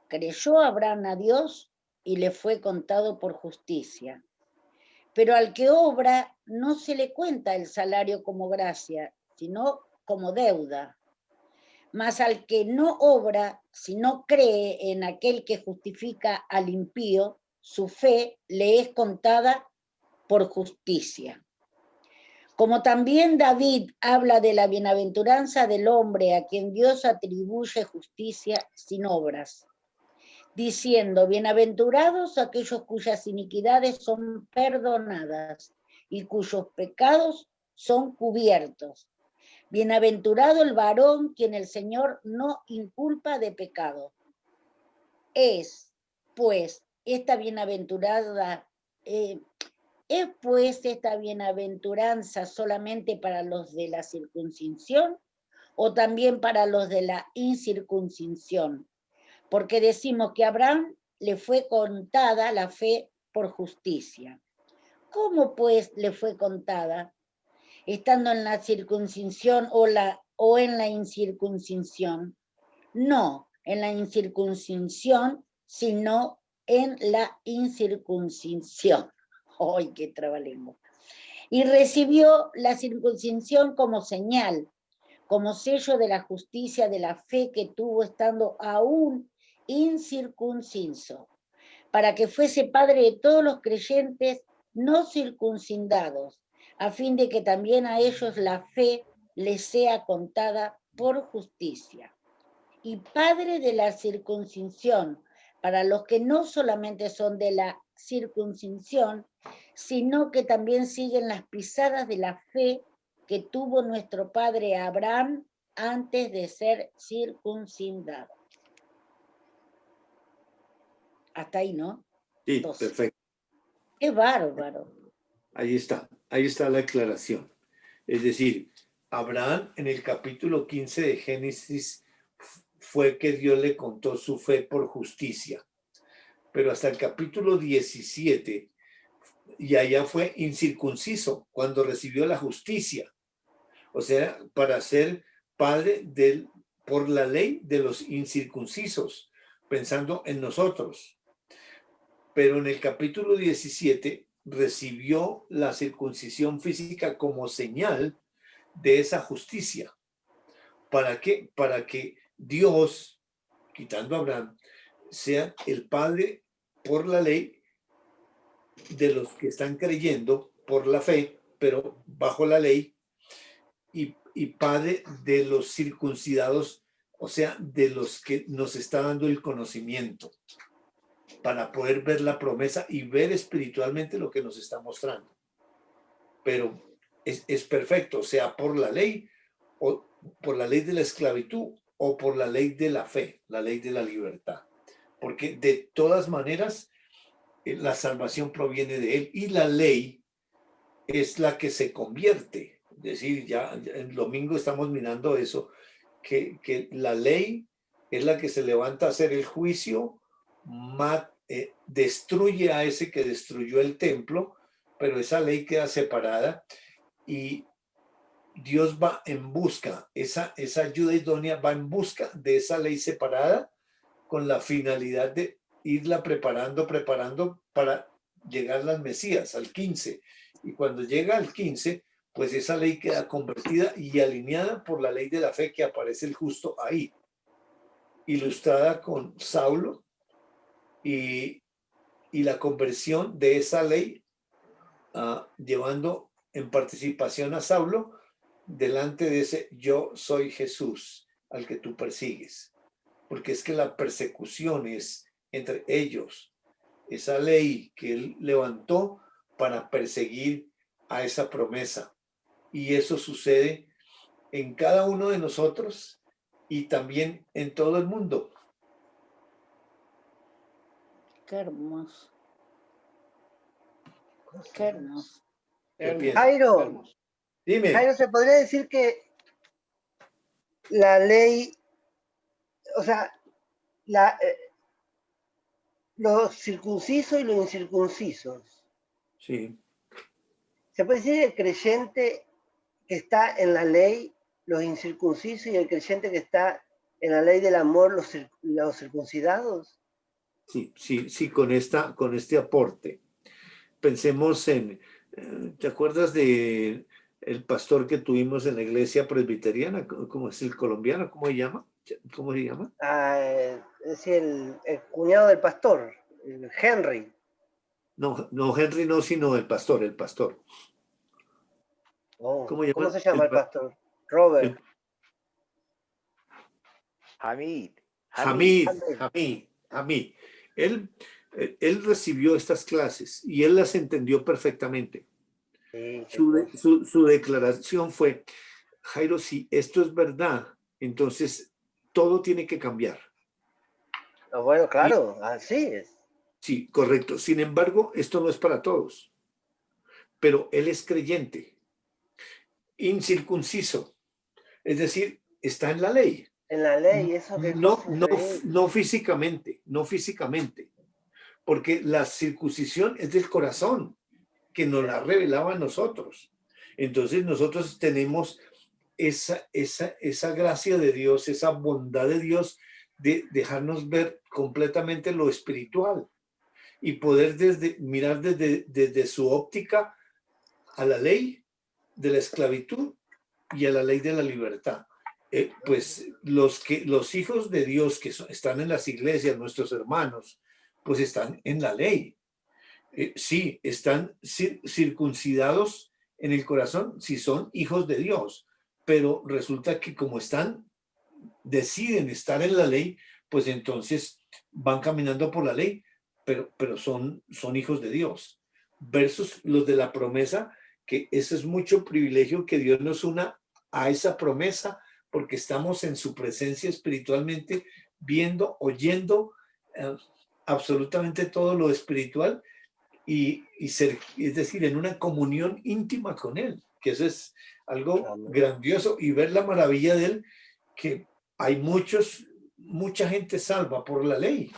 [SPEAKER 5] Creyó Abraham a Dios y le fue contado por justicia. Pero al que obra no se le cuenta el salario como gracia, sino como deuda. Mas al que no obra, sino cree en aquel que justifica al impío, su fe le es contada por justicia. Como también David habla de la bienaventuranza del hombre a quien Dios atribuye justicia sin obras, diciendo, bienaventurados aquellos cuyas iniquidades son perdonadas y cuyos pecados son cubiertos. Bienaventurado el varón quien el Señor no inculpa de pecado. Es, pues, esta bienaventuranza solamente para los de la circuncisión o también para los de la incircuncisión, porque decimos que a Abraham le fue contada la fe por justicia. ¿Cómo pues le fue contada? Estando en la circuncisión o en la incircuncisión. No en la incircuncisión, sino en la incircuncisión. ¡Ay, qué trabalengua! Y recibió la circuncisión como señal, como sello de la justicia de la fe que tuvo estando aún incircunciso, para que fuese padre de todos los creyentes no circuncidados, a fin de que también a ellos la fe les sea contada por justicia. Y padre de la circuncisión, para los que no solamente son de la circuncisión, sino que también siguen las pisadas de la fe que tuvo nuestro padre Abraham antes de ser circuncidado. Hasta ahí, ¿no?
[SPEAKER 1] Sí,
[SPEAKER 5] Entonces,
[SPEAKER 1] perfecto.
[SPEAKER 5] ¡qué bárbaro!
[SPEAKER 1] Ahí está la aclaración. Es decir, Abraham en el capítulo 15 de Génesis fue que Dios le contó su fe por justicia, pero hasta el capítulo 17, y allá fue incircunciso cuando recibió la justicia, o sea, para ser padre por la ley de los incircuncisos, pensando en nosotros. Pero en el capítulo 17 recibió la circuncisión física como señal de esa justicia. ¿Para qué? Para que Dios, quitando a Abraham, sea el padre por la ley de los que están creyendo por la fe, pero bajo la ley, y padre de los circuncidados, o sea, de los que nos está dando el conocimiento para poder ver la promesa y ver espiritualmente lo que nos está mostrando. Pero es perfecto, sea por la ley o por la ley de la esclavitud o por la ley de la fe, la ley de la libertad. Porque de todas maneras, la salvación proviene de él y la ley es la que se convierte. Es decir, ya el domingo estamos mirando eso, que la ley es la que se levanta a hacer el juicio, destruye a ese que destruyó el templo, pero esa ley queda separada y Dios va en busca, esa ayuda idónea va en busca de esa ley separada con la finalidad de irla preparando para llegar al Mesías, al 15. Y cuando llega al 15, pues esa ley queda convertida y alineada por la ley de la fe que aparece el justo ahí, ilustrada con Saulo y la conversión de esa ley, llevando en participación a Saulo delante de ese yo soy Jesús al que tú persigues. Porque es que la persecución es entre ellos, esa ley que él levantó para perseguir a esa promesa. Y eso sucede en cada uno de nosotros y también en todo el mundo.
[SPEAKER 5] ¡Qué hermoso! ¡Qué hermoso!
[SPEAKER 1] ¿Qué piensas?
[SPEAKER 3] Jairo,
[SPEAKER 1] Dime.
[SPEAKER 3] Jairo, ¿se podría decir que la ley, o sea, los circuncisos y los incircuncisos,
[SPEAKER 1] Sí.
[SPEAKER 3] se puede decir el creyente que está en la ley, los incircuncisos, y el creyente que está en la ley del amor, los circuncidados?
[SPEAKER 1] Sí, con este aporte. Pensemos en, ¿te acuerdas de el pastor que tuvimos en la iglesia presbiteriana? ¿Cómo es el colombiano? ¿Cómo se llama? ¿Cómo se llama?
[SPEAKER 3] Es decir, el cuñado del pastor, Henry.
[SPEAKER 1] No, Henry no, sino el pastor.
[SPEAKER 3] Oh,
[SPEAKER 1] ¿Cómo llama?
[SPEAKER 3] ¿cómo se llama el pastor? Robert.
[SPEAKER 1] Hamid.
[SPEAKER 3] Hamid.
[SPEAKER 1] Él recibió estas clases y él las entendió perfectamente.
[SPEAKER 3] Sí,
[SPEAKER 1] Su declaración fue, Jairo, si esto es verdad, entonces todo tiene que cambiar.
[SPEAKER 3] bueno, claro, así es.
[SPEAKER 1] Sí, correcto. Sin embargo, esto no es para todos. Pero él es creyente, incircunciso, es decir, está en la ley.
[SPEAKER 3] En la ley, eso que
[SPEAKER 1] no físicamente, porque la circuncisión es del corazón, que nos la revelaba a nosotros. Entonces nosotros tenemos esa gracia de Dios, esa bondad de Dios de dejarnos ver completamente lo espiritual y poder mirar desde su óptica a la ley de la esclavitud y a la ley de la libertad. Pues los hijos de Dios que están en las iglesias, nuestros hermanos, pues están en la ley. Sí, están circuncidados en el corazón si son hijos de Dios, pero resulta que como deciden estar en la ley, pues entonces van caminando por la ley, pero son hijos de Dios. Versus los de la promesa, que eso es mucho privilegio que Dios nos una a esa promesa, porque estamos en su presencia espiritualmente, viendo, oyendo absolutamente todo lo espiritual es decir, en una comunión íntima con Él, que eso es algo grandioso, y ver la maravilla de Él, que hay mucha gente salva por la ley,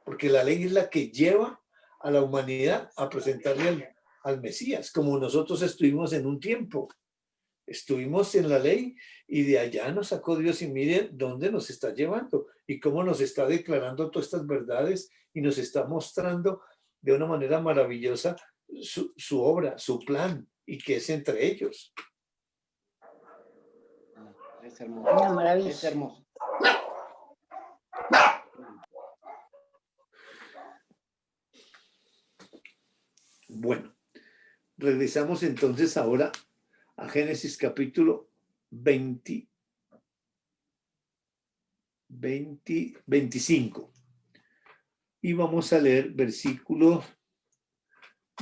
[SPEAKER 1] porque la ley es la que lleva a la humanidad a presentarle al Mesías, como nosotros estuvimos en un tiempo. Estuvimos en la ley y de allá nos sacó Dios, y miren dónde nos está llevando y cómo nos está declarando todas estas verdades y nos está mostrando de una manera maravillosa su obra, su plan, y que es entre ellos.
[SPEAKER 2] Es hermoso.
[SPEAKER 5] Una maravilla.
[SPEAKER 2] Es hermoso.
[SPEAKER 1] Bueno, regresamos entonces ahora a Génesis capítulo 25. Y vamos a leer versículos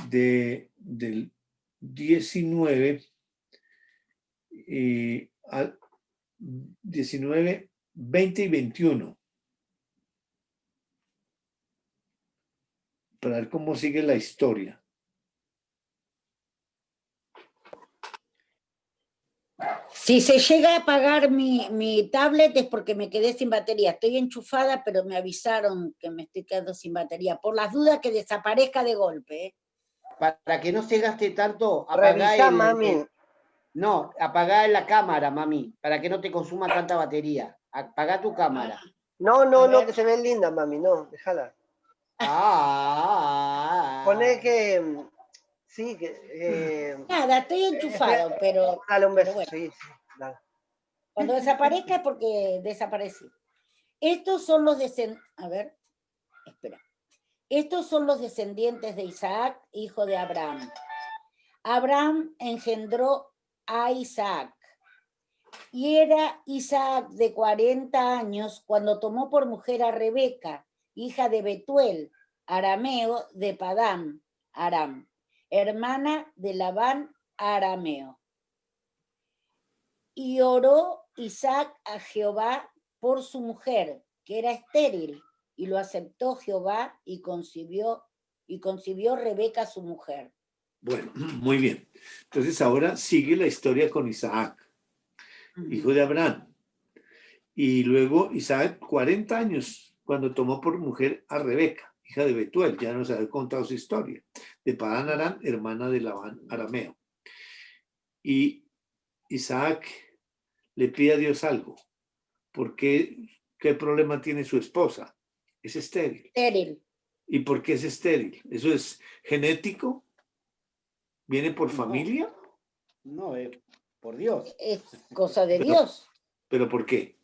[SPEAKER 1] del 19 al 19, 20 y 21. Para ver cómo sigue la historia.
[SPEAKER 5] Si se llega a apagar mi tablet es porque me quedé sin batería. Estoy enchufada, pero me avisaron que me estoy quedando sin batería. Por las dudas que desaparezca de golpe.
[SPEAKER 2] Para que no se gaste tanto,
[SPEAKER 3] Revisá, mami.
[SPEAKER 2] No, apagá la cámara, mami, para que no te consuma tanta batería. Apagá tu cámara.
[SPEAKER 3] No, que se ve linda, mami, no, déjala. Poné que, sí, que...
[SPEAKER 5] Nada, estoy enchufado, pero...
[SPEAKER 3] Dale un beso,
[SPEAKER 5] bueno.
[SPEAKER 3] sí, dale.
[SPEAKER 5] Cuando desaparezca es porque desaparecí. Estos son los Estos son los descendientes de Isaac, hijo de Abraham. Abraham engendró a Isaac. Y era Isaac de 40 años cuando tomó por mujer a Rebeca, hija de Betuel, arameo de Padán, Aram, hermana de Labán, arameo. Y oró Isaac a Jehová por su mujer, que era estéril, y lo aceptó Jehová y concibió Rebeca su mujer.
[SPEAKER 1] Bueno, muy bien. Entonces ahora sigue la historia con Isaac, hijo de Abraham. Y luego Isaac, 40 años, cuando tomó por mujer a Rebeca, hija de Betuel, ya nos había contado su historia, de Padán Aram, hermana de Labán, arameo. Y Isaac le pide a Dios algo. ¿Qué problema tiene su esposa? Es estéril.
[SPEAKER 5] Estéril.
[SPEAKER 1] ¿Y por qué es estéril? ¿Eso es genético? ¿Viene por familia?
[SPEAKER 2] No, por Dios.
[SPEAKER 5] Es cosa de Dios.
[SPEAKER 1] ¿Pero por qué?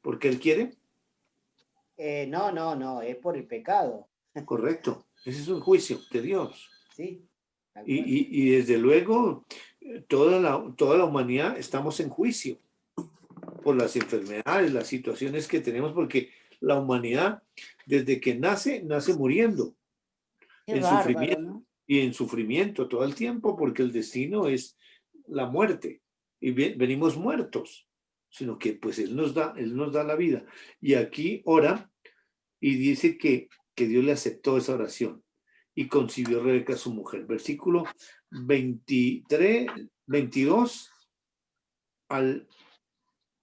[SPEAKER 1] ¿Porque él quiere?
[SPEAKER 2] No, es por el pecado.
[SPEAKER 1] Correcto. Ese es un juicio de Dios.
[SPEAKER 2] Sí.
[SPEAKER 1] Y desde luego, toda la humanidad estamos en juicio por las enfermedades, las situaciones que tenemos, porque la humanidad, desde que nace muriendo.
[SPEAKER 5] Qué
[SPEAKER 1] en
[SPEAKER 5] bárbaro,
[SPEAKER 1] sufrimiento,
[SPEAKER 5] ¿no?
[SPEAKER 1] Y en sufrimiento todo el tiempo, porque el destino es la muerte. Y venimos muertos, sino que pues Él nos da la vida. Y aquí ora y dice que Dios le aceptó esa oración y concibió Rebeca su mujer. Versículo 22 al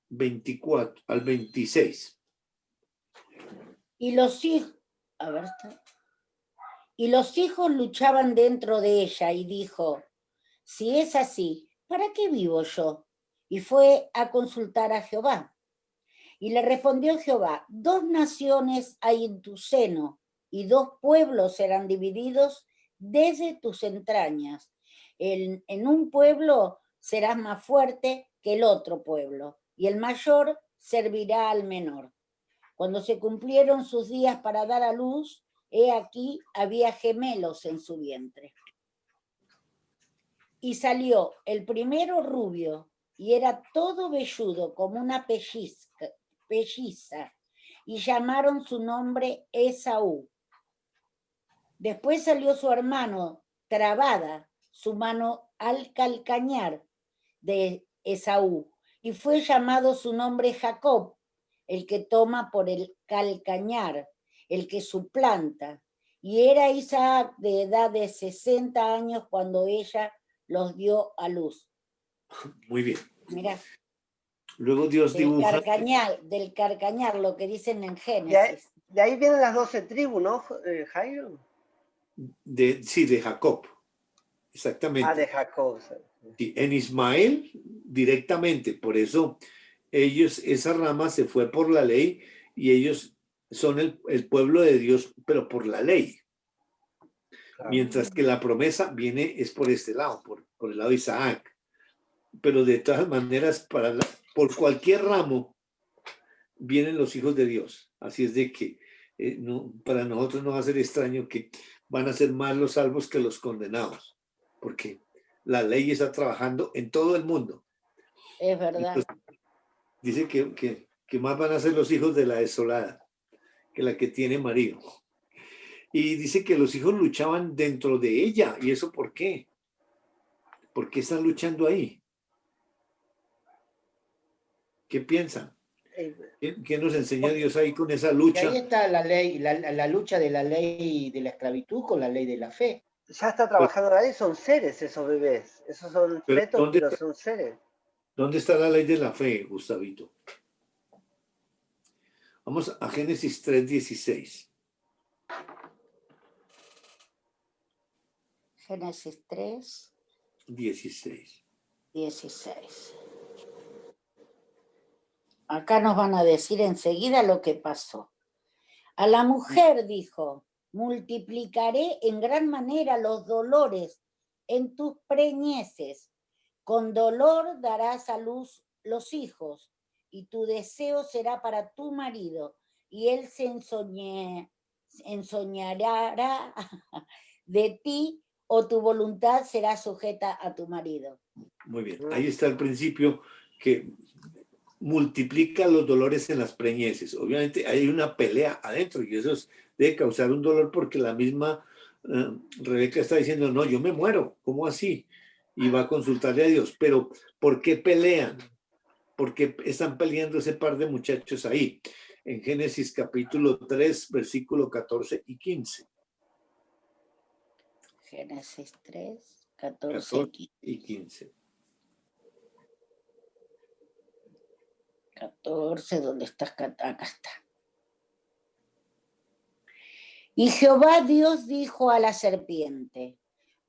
[SPEAKER 1] 24, al 26.
[SPEAKER 5] Y los hijos, a ver, Y los hijos luchaban dentro de ella y dijo, si es así, ¿para qué vivo yo? Y fue a consultar a Jehová. Y le respondió Jehová, 2 naciones hay en tu seno, y 2 pueblos serán divididos desde tus entrañas. En un pueblo serás más fuerte que el otro pueblo, y el mayor servirá al menor. Cuando se cumplieron sus días para dar a luz, he aquí había gemelos en su vientre. Y salió el primero rubio, y era todo velludo como una pelliza, y llamaron su nombre Esaú. Después salió su hermano, trabada su mano al calcañar de Esaú, y fue llamado su nombre Jacob, el que toma por el calcañar, el que suplanta. Y era Isaac de edad de 60 años cuando ella los dio a luz.
[SPEAKER 1] Muy bien.
[SPEAKER 5] Mira,
[SPEAKER 1] Luego Dios dibuja.
[SPEAKER 5] del carcañar, lo que dicen en
[SPEAKER 3] De ahí,
[SPEAKER 5] Génesis.
[SPEAKER 3] de ahí vienen las 12 tribus, ¿no, Jairo?
[SPEAKER 1] Sí, de Jacob. Exactamente.
[SPEAKER 3] Ah, de Jacob.
[SPEAKER 1] Sí, en Ismael directamente. Por eso ellos, esa rama se fue por la ley y ellos son el pueblo de Dios, pero por la ley.
[SPEAKER 3] Claro.
[SPEAKER 1] Mientras que la promesa viene es por este lado, por el lado de Isaac. Pero de todas maneras, por cualquier ramo vienen los hijos de Dios. Así es de que para nosotros no va a ser extraño que van a ser más los salvos que los condenados, porque la ley está trabajando en todo el mundo.
[SPEAKER 5] Es verdad.
[SPEAKER 1] Entonces, dice que más van a ser los hijos de la desolada que la que tiene marido. Y dice que los hijos luchaban dentro de ella. ¿Y eso por qué? ¿Por qué están luchando ahí? ¿Qué piensan? ¿Qué nos enseña Dios ahí con esa
[SPEAKER 2] Y
[SPEAKER 1] lucha?
[SPEAKER 2] ahí está la ley, la lucha de la ley de la esclavitud con la ley de la fe.
[SPEAKER 3] Ya está trabajando ahí, son seres esos bebés. Esos son
[SPEAKER 1] Pero,
[SPEAKER 3] fetos, pero son seres.
[SPEAKER 1] ¿Dónde está la ley de la fe, Gustavito? Vamos a Génesis 3:16.
[SPEAKER 5] Génesis 3,
[SPEAKER 1] 16.
[SPEAKER 5] 16. Acá nos van a decir enseguida lo que pasó. A la mujer dijo, multiplicaré en gran manera los dolores en tus preñeces. Con dolor darás a luz los hijos, y tu deseo será para tu marido, y él se ensoñará de ti, o tu voluntad será sujeta a tu marido.
[SPEAKER 1] Muy bien, ahí está el principio que multiplica los dolores en las preñeces. Obviamente hay una pelea adentro y eso debe causar un dolor porque la misma Rebeca está diciendo, no, yo me muero, ¿cómo así? Y va a consultarle a Dios. Pero ¿por qué pelean? ¿Por qué están peleando ese par de muchachos ahí? En Génesis capítulo 3, versículo 14 y 15.
[SPEAKER 5] Génesis 3, 14
[SPEAKER 1] y 15.
[SPEAKER 5] 14, ¿dónde estás? Acá está. Y Jehová Dios dijo a la serpiente,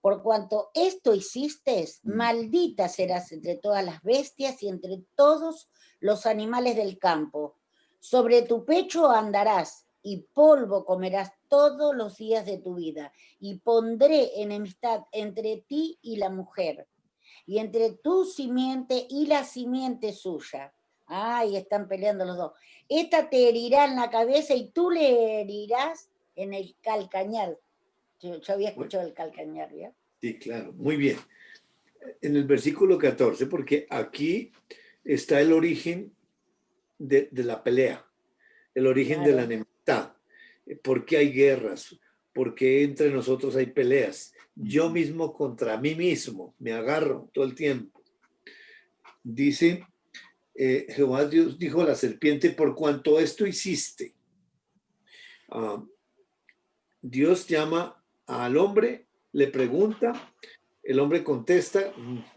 [SPEAKER 5] por cuanto esto hiciste, maldita serás entre todas las bestias y entre todos los animales del campo. Sobre tu pecho andarás y polvo comerás todos los días de tu vida. Y pondré enemistad entre ti y la mujer, y entre tu simiente y la simiente suya. Ay, están peleando los dos. Esta te herirá en la cabeza y tú le herirás en el calcañar. Yo había escuchado el calcañar, ¿ya?
[SPEAKER 1] Sí, claro, muy bien. En el versículo 14, porque aquí está el origen de la pelea, el origen de la enemistad. ¿Por qué hay guerras? ¿Por qué entre nosotros hay peleas? Yo mismo contra mí mismo me agarro todo el tiempo. Dice Jehová Dios dijo a la serpiente, por cuanto esto hiciste. Dios llama al hombre, le pregunta, el hombre contesta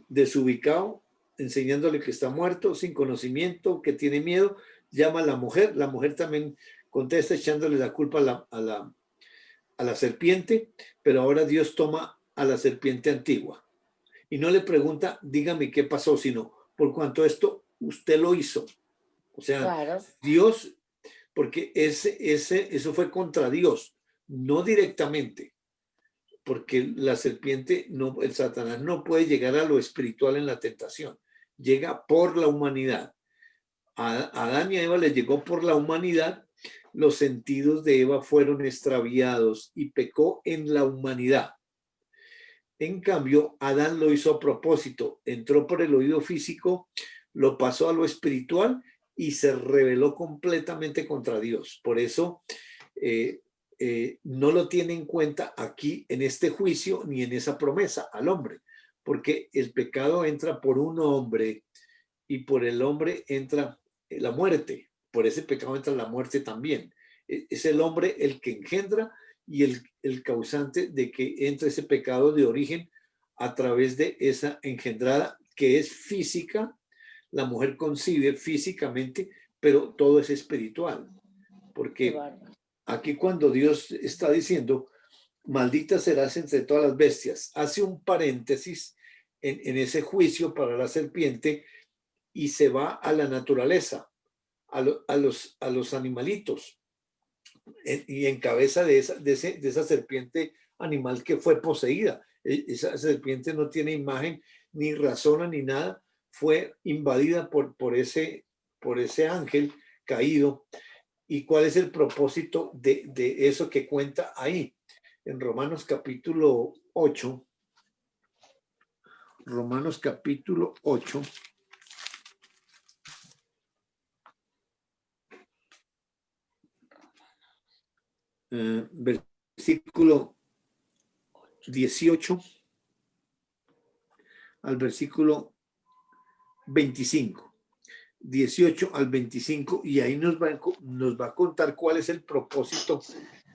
[SPEAKER 1] desubicado, enseñándole que está muerto, sin conocimiento, que tiene miedo, llama a la mujer también contesta echándole la culpa a a la serpiente, pero ahora Dios toma a la serpiente antigua y no le pregunta, dígame qué pasó, sino por cuanto esto usted lo hizo. O sea,
[SPEAKER 5] Claro,
[SPEAKER 1] Dios, porque eso fue contra Dios, no directamente, porque la serpiente, no, el Satanás no puede llegar a lo espiritual en la tentación, llega por la humanidad. A Adán y a Eva les llegó por la humanidad, los sentidos de Eva fueron extraviados y pecó en la humanidad. En cambio, Adán lo hizo a propósito, entró por el oído físico, lo pasó a lo espiritual y se rebeló completamente contra Dios. Por eso no lo tiene en cuenta aquí en este juicio ni en esa promesa al hombre, porque el pecado entra por un hombre y por el hombre entra la muerte. Por ese pecado entra la muerte también. Es el hombre el que engendra y el causante de que entre ese pecado de origen a través de esa engendrada que es física. La mujer concibe físicamente, pero todo es espiritual. Porque aquí cuando Dios está diciendo, maldita serás entre todas las bestias, hace un paréntesis en ese juicio para la serpiente y se va a la naturaleza, a los animalitos, y en cabeza de esa serpiente animal que fue poseída. Esa serpiente no tiene imagen, ni razona, ni nada. Fue invadida por ese ángel caído. ¿Y cuál es el propósito de eso que cuenta ahí? En Romanos capítulo 8. Romanos capítulo 8. Versículo 18 al versículo 25. 18 al 25, y ahí nos va a contar cuál es el propósito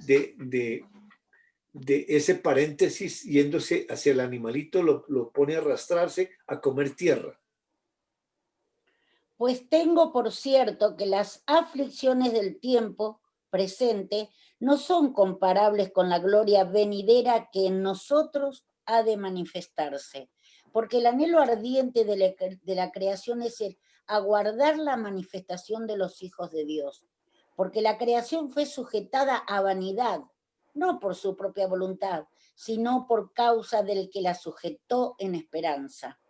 [SPEAKER 1] de ese paréntesis yéndose hacia el animalito, lo pone a arrastrarse, a comer tierra.
[SPEAKER 5] pues tengo por cierto que las aflicciones del tiempo presente no son comparables con la gloria venidera que en nosotros ha de manifestarse, porque el anhelo ardiente de la creación es el aguardar la manifestación de los hijos de Dios, porque la creación fue sujetada a vanidad, no por su propia voluntad, sino por causa del que la sujetó en esperanza.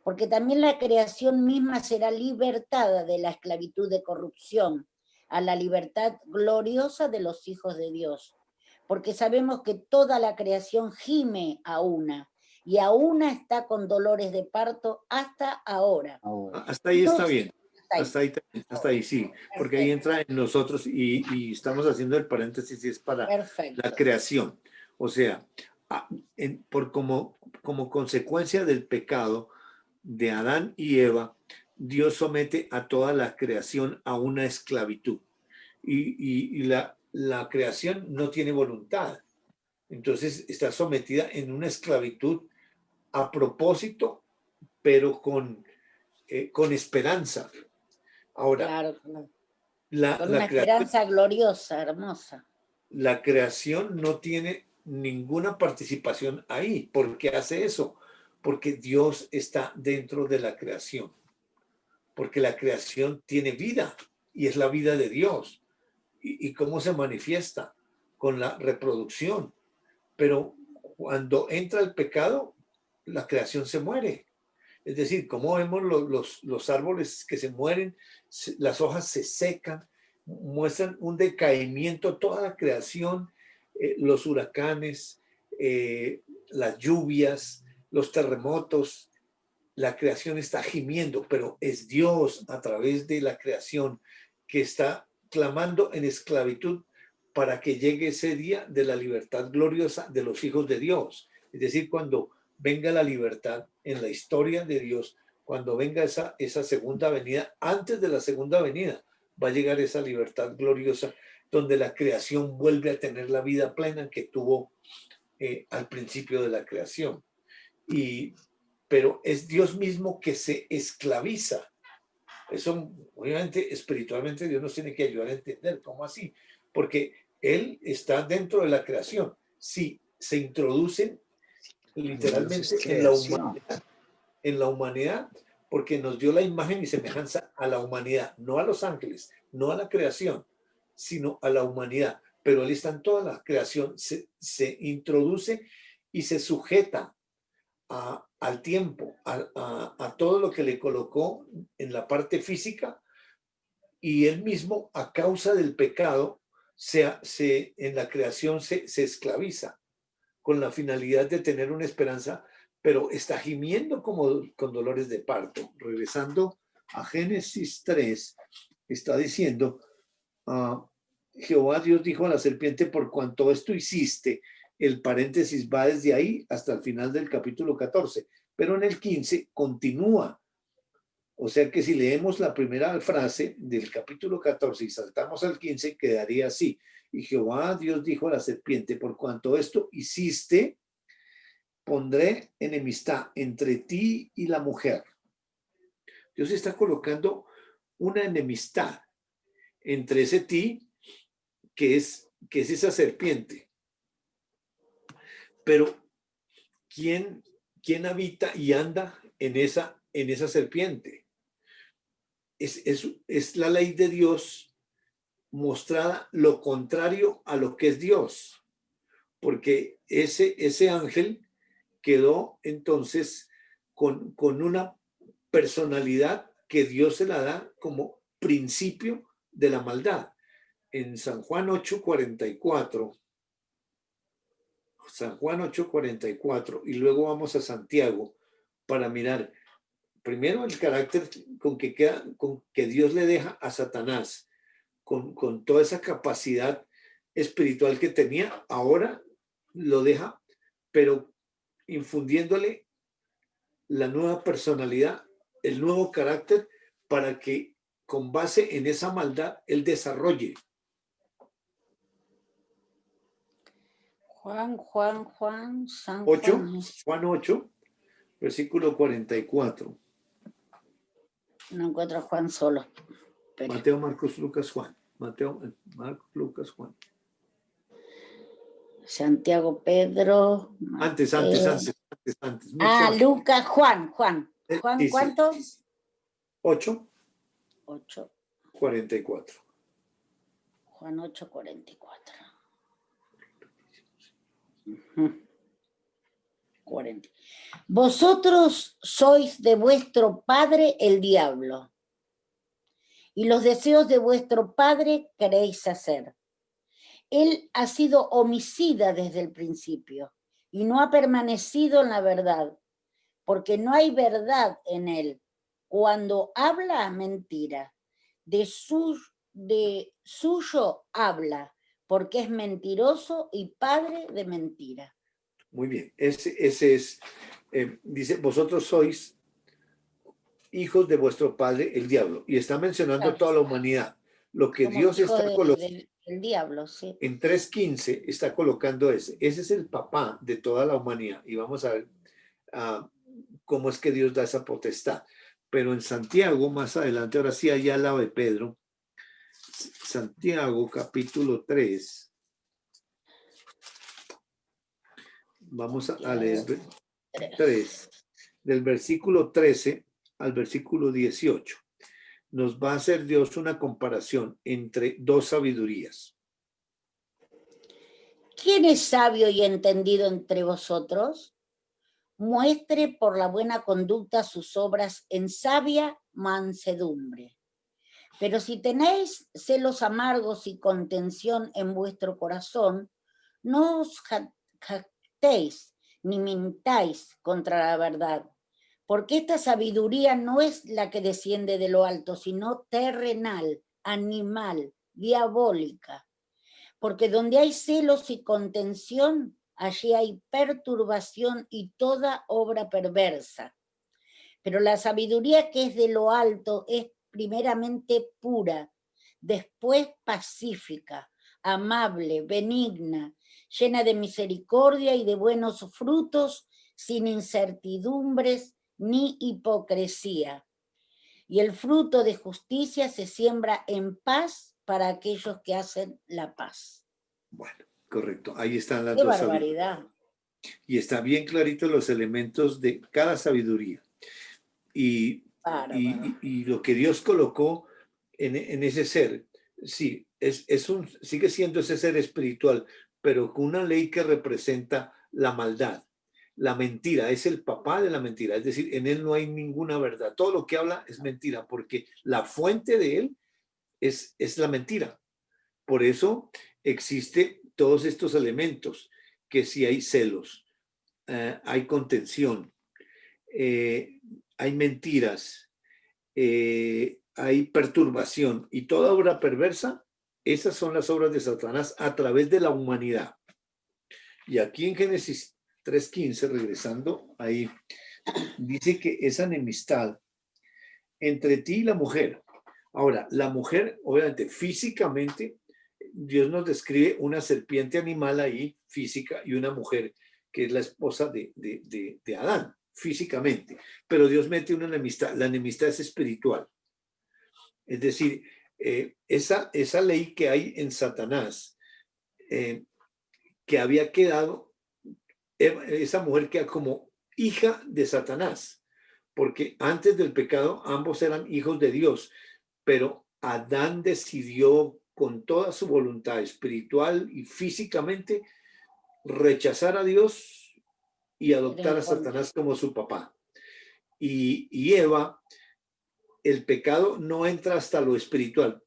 [SPEAKER 5] Porque también la creación misma será libertada de la esclavitud de corrupción a la libertad gloriosa de los hijos de Dios. Porque sabemos que toda la creación gime a una, y a una está con dolores de parto hasta ahora.
[SPEAKER 1] Hasta ahí está bien.
[SPEAKER 5] Hasta ahí.
[SPEAKER 1] Sí, porque ahí entra en nosotros y estamos haciendo el paréntesis y es para
[SPEAKER 5] Perfecto.
[SPEAKER 1] la creación. O sea, como consecuencia del pecado de Adán y Eva, Dios somete a toda la creación a una esclavitud. Y la creación no tiene voluntad. Entonces está sometida en una esclavitud a propósito, pero con esperanza. Ahora,
[SPEAKER 5] Claro, con
[SPEAKER 1] la
[SPEAKER 5] una esperanza gloriosa, hermosa.
[SPEAKER 1] La creación no tiene ninguna participación ahí. ¿Por qué hace eso? Porque Dios está dentro de la creación. Porque la creación tiene vida y es la vida de Dios. ¿Y cómo se manifiesta? Con la reproducción. Pero cuando entra el pecado, la creación se muere. Es decir, como vemos los árboles que se mueren, las hojas se secan, muestran un decaimiento, toda la creación, los huracanes, las lluvias, los terremotos, la creación está gimiendo, pero es Dios a través de la creación que está clamando en esclavitud para que llegue ese día de la libertad gloriosa de los hijos de Dios. Es decir, cuando venga la libertad en la historia de Dios, cuando venga esa segunda venida, antes de la segunda venida, va a llegar esa libertad gloriosa donde la creación vuelve a tener la vida plena que tuvo al principio de la creación. Pero es Dios mismo que se esclaviza. Eso, obviamente, espiritualmente Dios nos tiene que ayudar a entender cómo así, porque Él está dentro de la creación, sí, se introducen literalmente
[SPEAKER 4] Creación.
[SPEAKER 1] en la humanidad, porque nos dio la imagen y semejanza a la humanidad, no a los ángeles, no a la creación, sino a la humanidad. Pero Él está en toda la creación, se introduce y se sujeta al tiempo, a todo lo que le colocó en la parte física, y Él mismo, a causa del pecado, en la creación se esclaviza con la finalidad de tener una esperanza, pero está gimiendo como con dolores de parto. Regresando a Génesis 3, está diciendo, Jehová Dios dijo a la serpiente, por cuanto esto hiciste, el paréntesis va desde ahí hasta el final del capítulo 14, pero en el 15 continúa. O sea que si leemos la primera frase del capítulo 14 y saltamos al 15, quedaría así. Y Jehová Dios dijo a la serpiente, por cuanto esto hiciste, pondré enemistad entre ti y la mujer. Dios está colocando una enemistad entre ese ti, que es esa serpiente. Pero ¿quién habita y anda en esa serpiente? Es la ley de Dios mostrada lo contrario a lo que es Dios, porque ese ángel quedó entonces con una personalidad que Dios se la da como principio de la maldad. En San Juan 8:44, San Juan 8:44, y luego vamos a Santiago para mirar primero el carácter con que Dios le deja a Satanás, con toda esa capacidad espiritual que tenía, ahora lo deja, pero infundiéndole la nueva personalidad, el nuevo carácter, para que con base en esa maldad él desarrolle.
[SPEAKER 5] San
[SPEAKER 1] 8,
[SPEAKER 5] Juan.
[SPEAKER 1] Juan 8, versículo 44.
[SPEAKER 5] No encuentro a Juan solo. Pero
[SPEAKER 1] Mateo, Marcos, Lucas, Juan. Mateo, Marcos, Lucas, Juan.
[SPEAKER 5] Santiago, Pedro.
[SPEAKER 1] Antes.
[SPEAKER 5] Lucas, Juan. Juan,
[SPEAKER 1] Sí,
[SPEAKER 5] ¿cuánto?
[SPEAKER 1] 8,
[SPEAKER 5] 8.
[SPEAKER 1] 44.
[SPEAKER 5] Juan 8, 44. 40. Vosotros sois de vuestro padre el diablo, y los deseos de vuestro padre queréis hacer. Él ha sido homicida desde el principio y no ha permanecido en la verdad, porque no hay verdad en él. Cuando habla, mentira. De suyo habla, porque es mentiroso y padre de mentira.
[SPEAKER 1] Muy bien, ese es, dice, vosotros sois hijos de vuestro padre el diablo, y está mencionando
[SPEAKER 5] Claro.
[SPEAKER 1] toda la humanidad. Lo que
[SPEAKER 5] Somos
[SPEAKER 1] Dios
[SPEAKER 5] hijos
[SPEAKER 1] está colocando
[SPEAKER 5] del diablo, sí.
[SPEAKER 1] en 3:15 está colocando ese es el papá de toda la humanidad, y vamos a ver cómo es que Dios da esa potestad. Pero en Santiago, más adelante, ahora sí, allá al lado de Pedro, Santiago capítulo 3, vamos a leer 3, del versículo 13 al versículo 18. Nos va a hacer Dios una comparación entre dos sabidurías.
[SPEAKER 5] ¿Quién es sabio y entendido entre vosotros? Muestre por la buena conducta sus obras en sabia mansedumbre. Pero si tenéis celos amargos y contención en vuestro corazón, no os jactéis ni mintáis contra la verdad, porque esta sabiduría no es la que desciende de lo alto, sino terrenal, animal, diabólica. Porque donde hay celos y contención, allí hay perturbación y toda obra perversa. Pero la sabiduría que es de lo alto es primeramente pura, después pacífica, amable, benigna, llena de misericordia y de buenos frutos, sin incertidumbres ni hipocresía. Y el fruto de justicia se siembra en paz para aquellos que hacen la paz.
[SPEAKER 1] Bueno, correcto. Ahí están las
[SPEAKER 5] Qué
[SPEAKER 1] dos sabidurías.
[SPEAKER 5] barbaridad.
[SPEAKER 1] Y está bien clarito los elementos de cada sabiduría. Y
[SPEAKER 5] Bárbaro.
[SPEAKER 1] y lo que Dios colocó en ese ser, sí, sigue siendo ese ser espiritual, pero con una ley que representa la maldad, la mentira, es el papá de la mentira, es decir, en él no hay ninguna verdad, todo lo que habla es mentira, porque la fuente de él es la mentira. Por eso existe todos estos elementos, que si hay celos, hay contención, hay mentiras, hay perturbación y toda obra perversa, esas son las obras de Satanás a través de la humanidad. Y aquí en Génesis 3:15, regresando ahí, dice que esa enemistad entre ti y la mujer. Ahora, la mujer, obviamente, físicamente, Dios nos describe una serpiente animal ahí, física, y una mujer que es la esposa de Adán, físicamente. Pero Dios mete una enemistad. La enemistad es espiritual. Es decir, esa ley que hay en Satanás, que había quedado, esa mujer queda como hija de Satanás, porque antes del pecado ambos eran hijos de Dios, pero Adán decidió con toda su voluntad espiritual y físicamente rechazar a Dios y adoptar a Satanás como su papá. Y Eva, el pecado no entra hasta lo espiritual,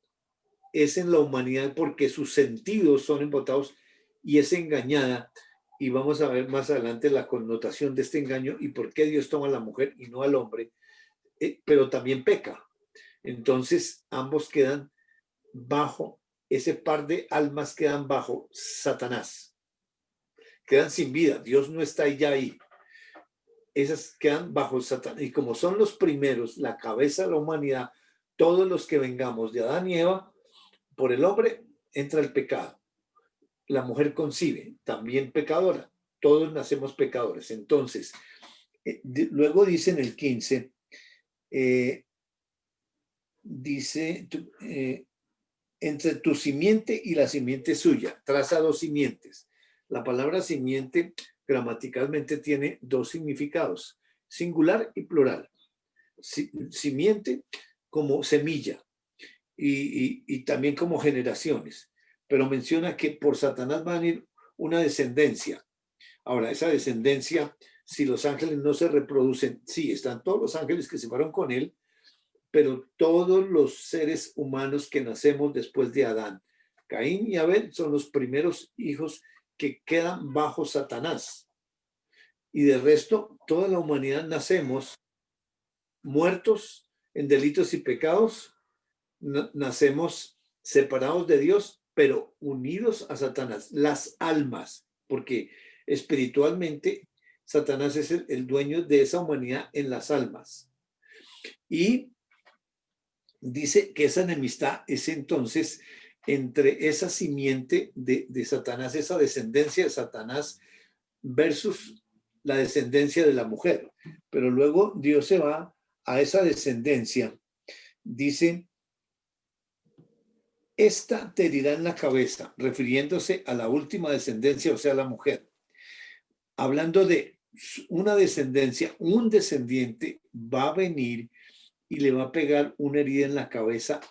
[SPEAKER 1] es en la humanidad porque sus sentidos son embotados y es engañada. Y vamos a ver más adelante la connotación de este engaño y por qué Dios toma a la mujer y no al hombre, pero también peca. Entonces ambos quedan bajo, ese par de almas quedan bajo Satanás, quedan sin vida, Dios no está ya ahí. Esas quedan bajo Satanás. Y como son los primeros, la cabeza de la humanidad, todos los que vengamos de Adán y Eva, por el hombre entra el pecado. La mujer concibe, también pecadora. Todos nacemos pecadores. Entonces, luego dice en el 15, dice, entre tu simiente y la simiente suya, traza dos simientes. La palabra simiente gramaticalmente tiene dos significados, singular y plural. Simiente como semilla y también como generaciones, pero menciona que por Satanás va a venir una descendencia. Ahora, esa descendencia, si los ángeles no se reproducen, sí, están todos los ángeles que se fueron con él, pero todos los seres humanos que nacemos después de Adán, Caín y Abel, son los primeros hijos que quedan bajo Satanás. Y de resto, toda la humanidad nacemos muertos en delitos y pecados, nacemos separados de Dios, pero unidos a Satanás, las almas, porque espiritualmente Satanás es el dueño de esa humanidad en las almas. Y dice que esa enemistad es entonces entre esa simiente de Satanás, esa descendencia de Satanás versus la descendencia de la mujer. Pero luego Dios se va a esa descendencia. Dice, esta te herirá en la cabeza, refiriéndose a la última descendencia, o sea, la mujer. Hablando de una descendencia, un descendiente va a venir y le va a pegar una herida en la cabeza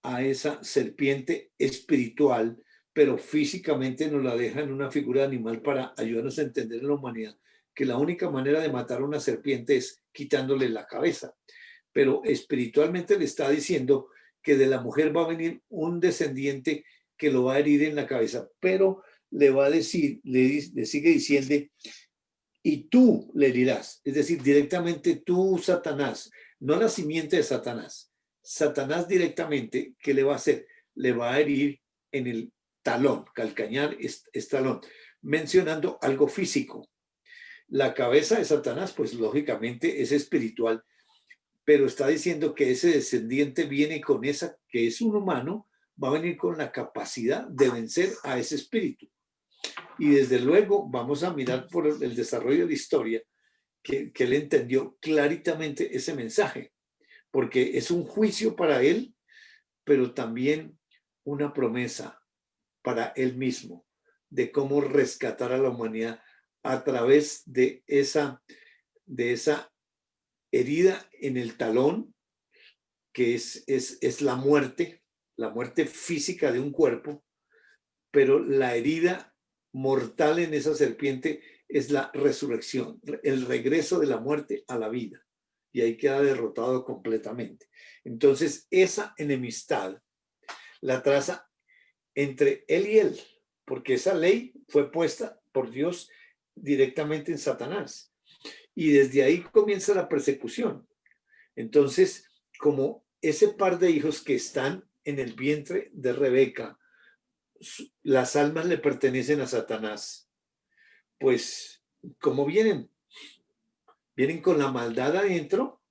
[SPEAKER 1] a esa serpiente espiritual, pero físicamente nos la deja en una figura animal para ayudarnos a entender en la humanidad que la única manera de matar a una serpiente es quitándole la cabeza. Pero espiritualmente le está diciendo que de la mujer va a venir un descendiente que lo va a herir en la cabeza, pero le va a decir, le sigue diciendo, y tú le herirás, es decir, directamente tú, Satanás, no la simiente de Satanás, Satanás directamente, ¿qué le va a hacer? Le va a herir en el talón, calcañar es talón, mencionando algo físico. La cabeza de Satanás, pues lógicamente es espiritual, pero está diciendo que ese descendiente viene con esa, que es un humano, va a venir con la capacidad de vencer a ese espíritu. Y desde luego vamos a mirar por el desarrollo de historia que él entendió claritamente ese mensaje, porque es un juicio para él, pero también una promesa para él mismo. de cómo rescatar a la humanidad a través de esa herida en el talón, que es la muerte física de un cuerpo, pero la herida mortal en esa serpiente es la resurrección, el regreso de la muerte a la vida, y ahí queda derrotado completamente. Entonces, esa enemistad la traza entre él y él, porque esa ley fue puesta por Dios directamente en Satanás, y desde ahí comienza la persecución. Entonces, como ese par de hijos que están en el vientre de Rebeca, las almas le pertenecen a Satanás, pues, ¿cómo vienen? Vienen con la maldad adentro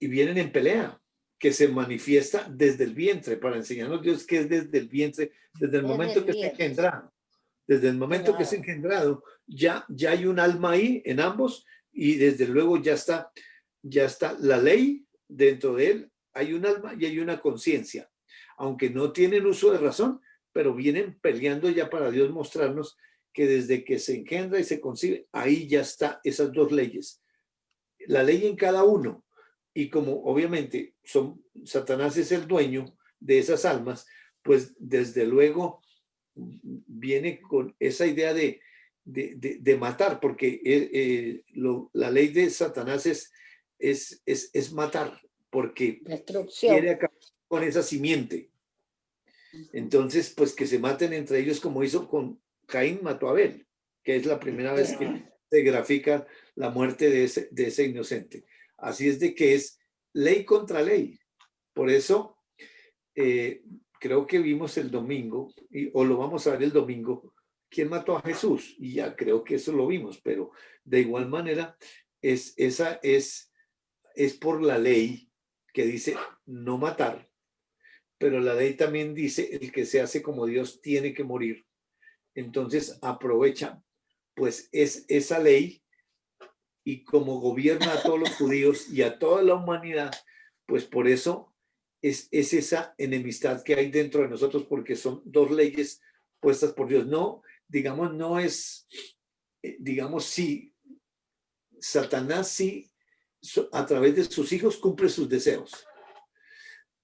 [SPEAKER 1] y vienen en pelea, que se manifiesta desde el vientre, para enseñarnos Dios que es desde el vientre, desde el momento que se engendrado. Desde el momento que es engendrado, ya hay un alma ahí en ambos, y desde luego ya está la ley dentro de él, hay un alma y hay una conciencia, aunque no tienen uso de razón, pero vienen peleando ya para Dios mostrarnos que desde que se engendra y se concibe, ahí ya está esas dos leyes, la ley en cada uno, y como obviamente Satanás es el dueño de esas almas, pues desde luego viene con esa idea de matar, porque la ley de Satanás es matar, porque quiere acabar con esa simiente. Entonces, pues que se maten entre ellos, como hizo con Caín, mató a Abel, que es la primera vez que se grafica la muerte de ese inocente. Así es de que es ley contra ley. Por eso, creo que vimos el domingo, o lo vamos a ver el domingo, quién mató a Jesús, y ya creo que eso lo vimos, pero de igual manera es por la ley que dice no matar, pero la ley también dice el que se hace como Dios tiene que morir. Entonces aprovecha pues es esa ley, y como gobierna a todos los judíos y a toda la humanidad, pues por eso es esa enemistad que hay dentro de nosotros, porque son dos leyes puestas por Dios. No, digamos, no es, digamos, sí, Satanás sí, a través de sus hijos cumple sus deseos,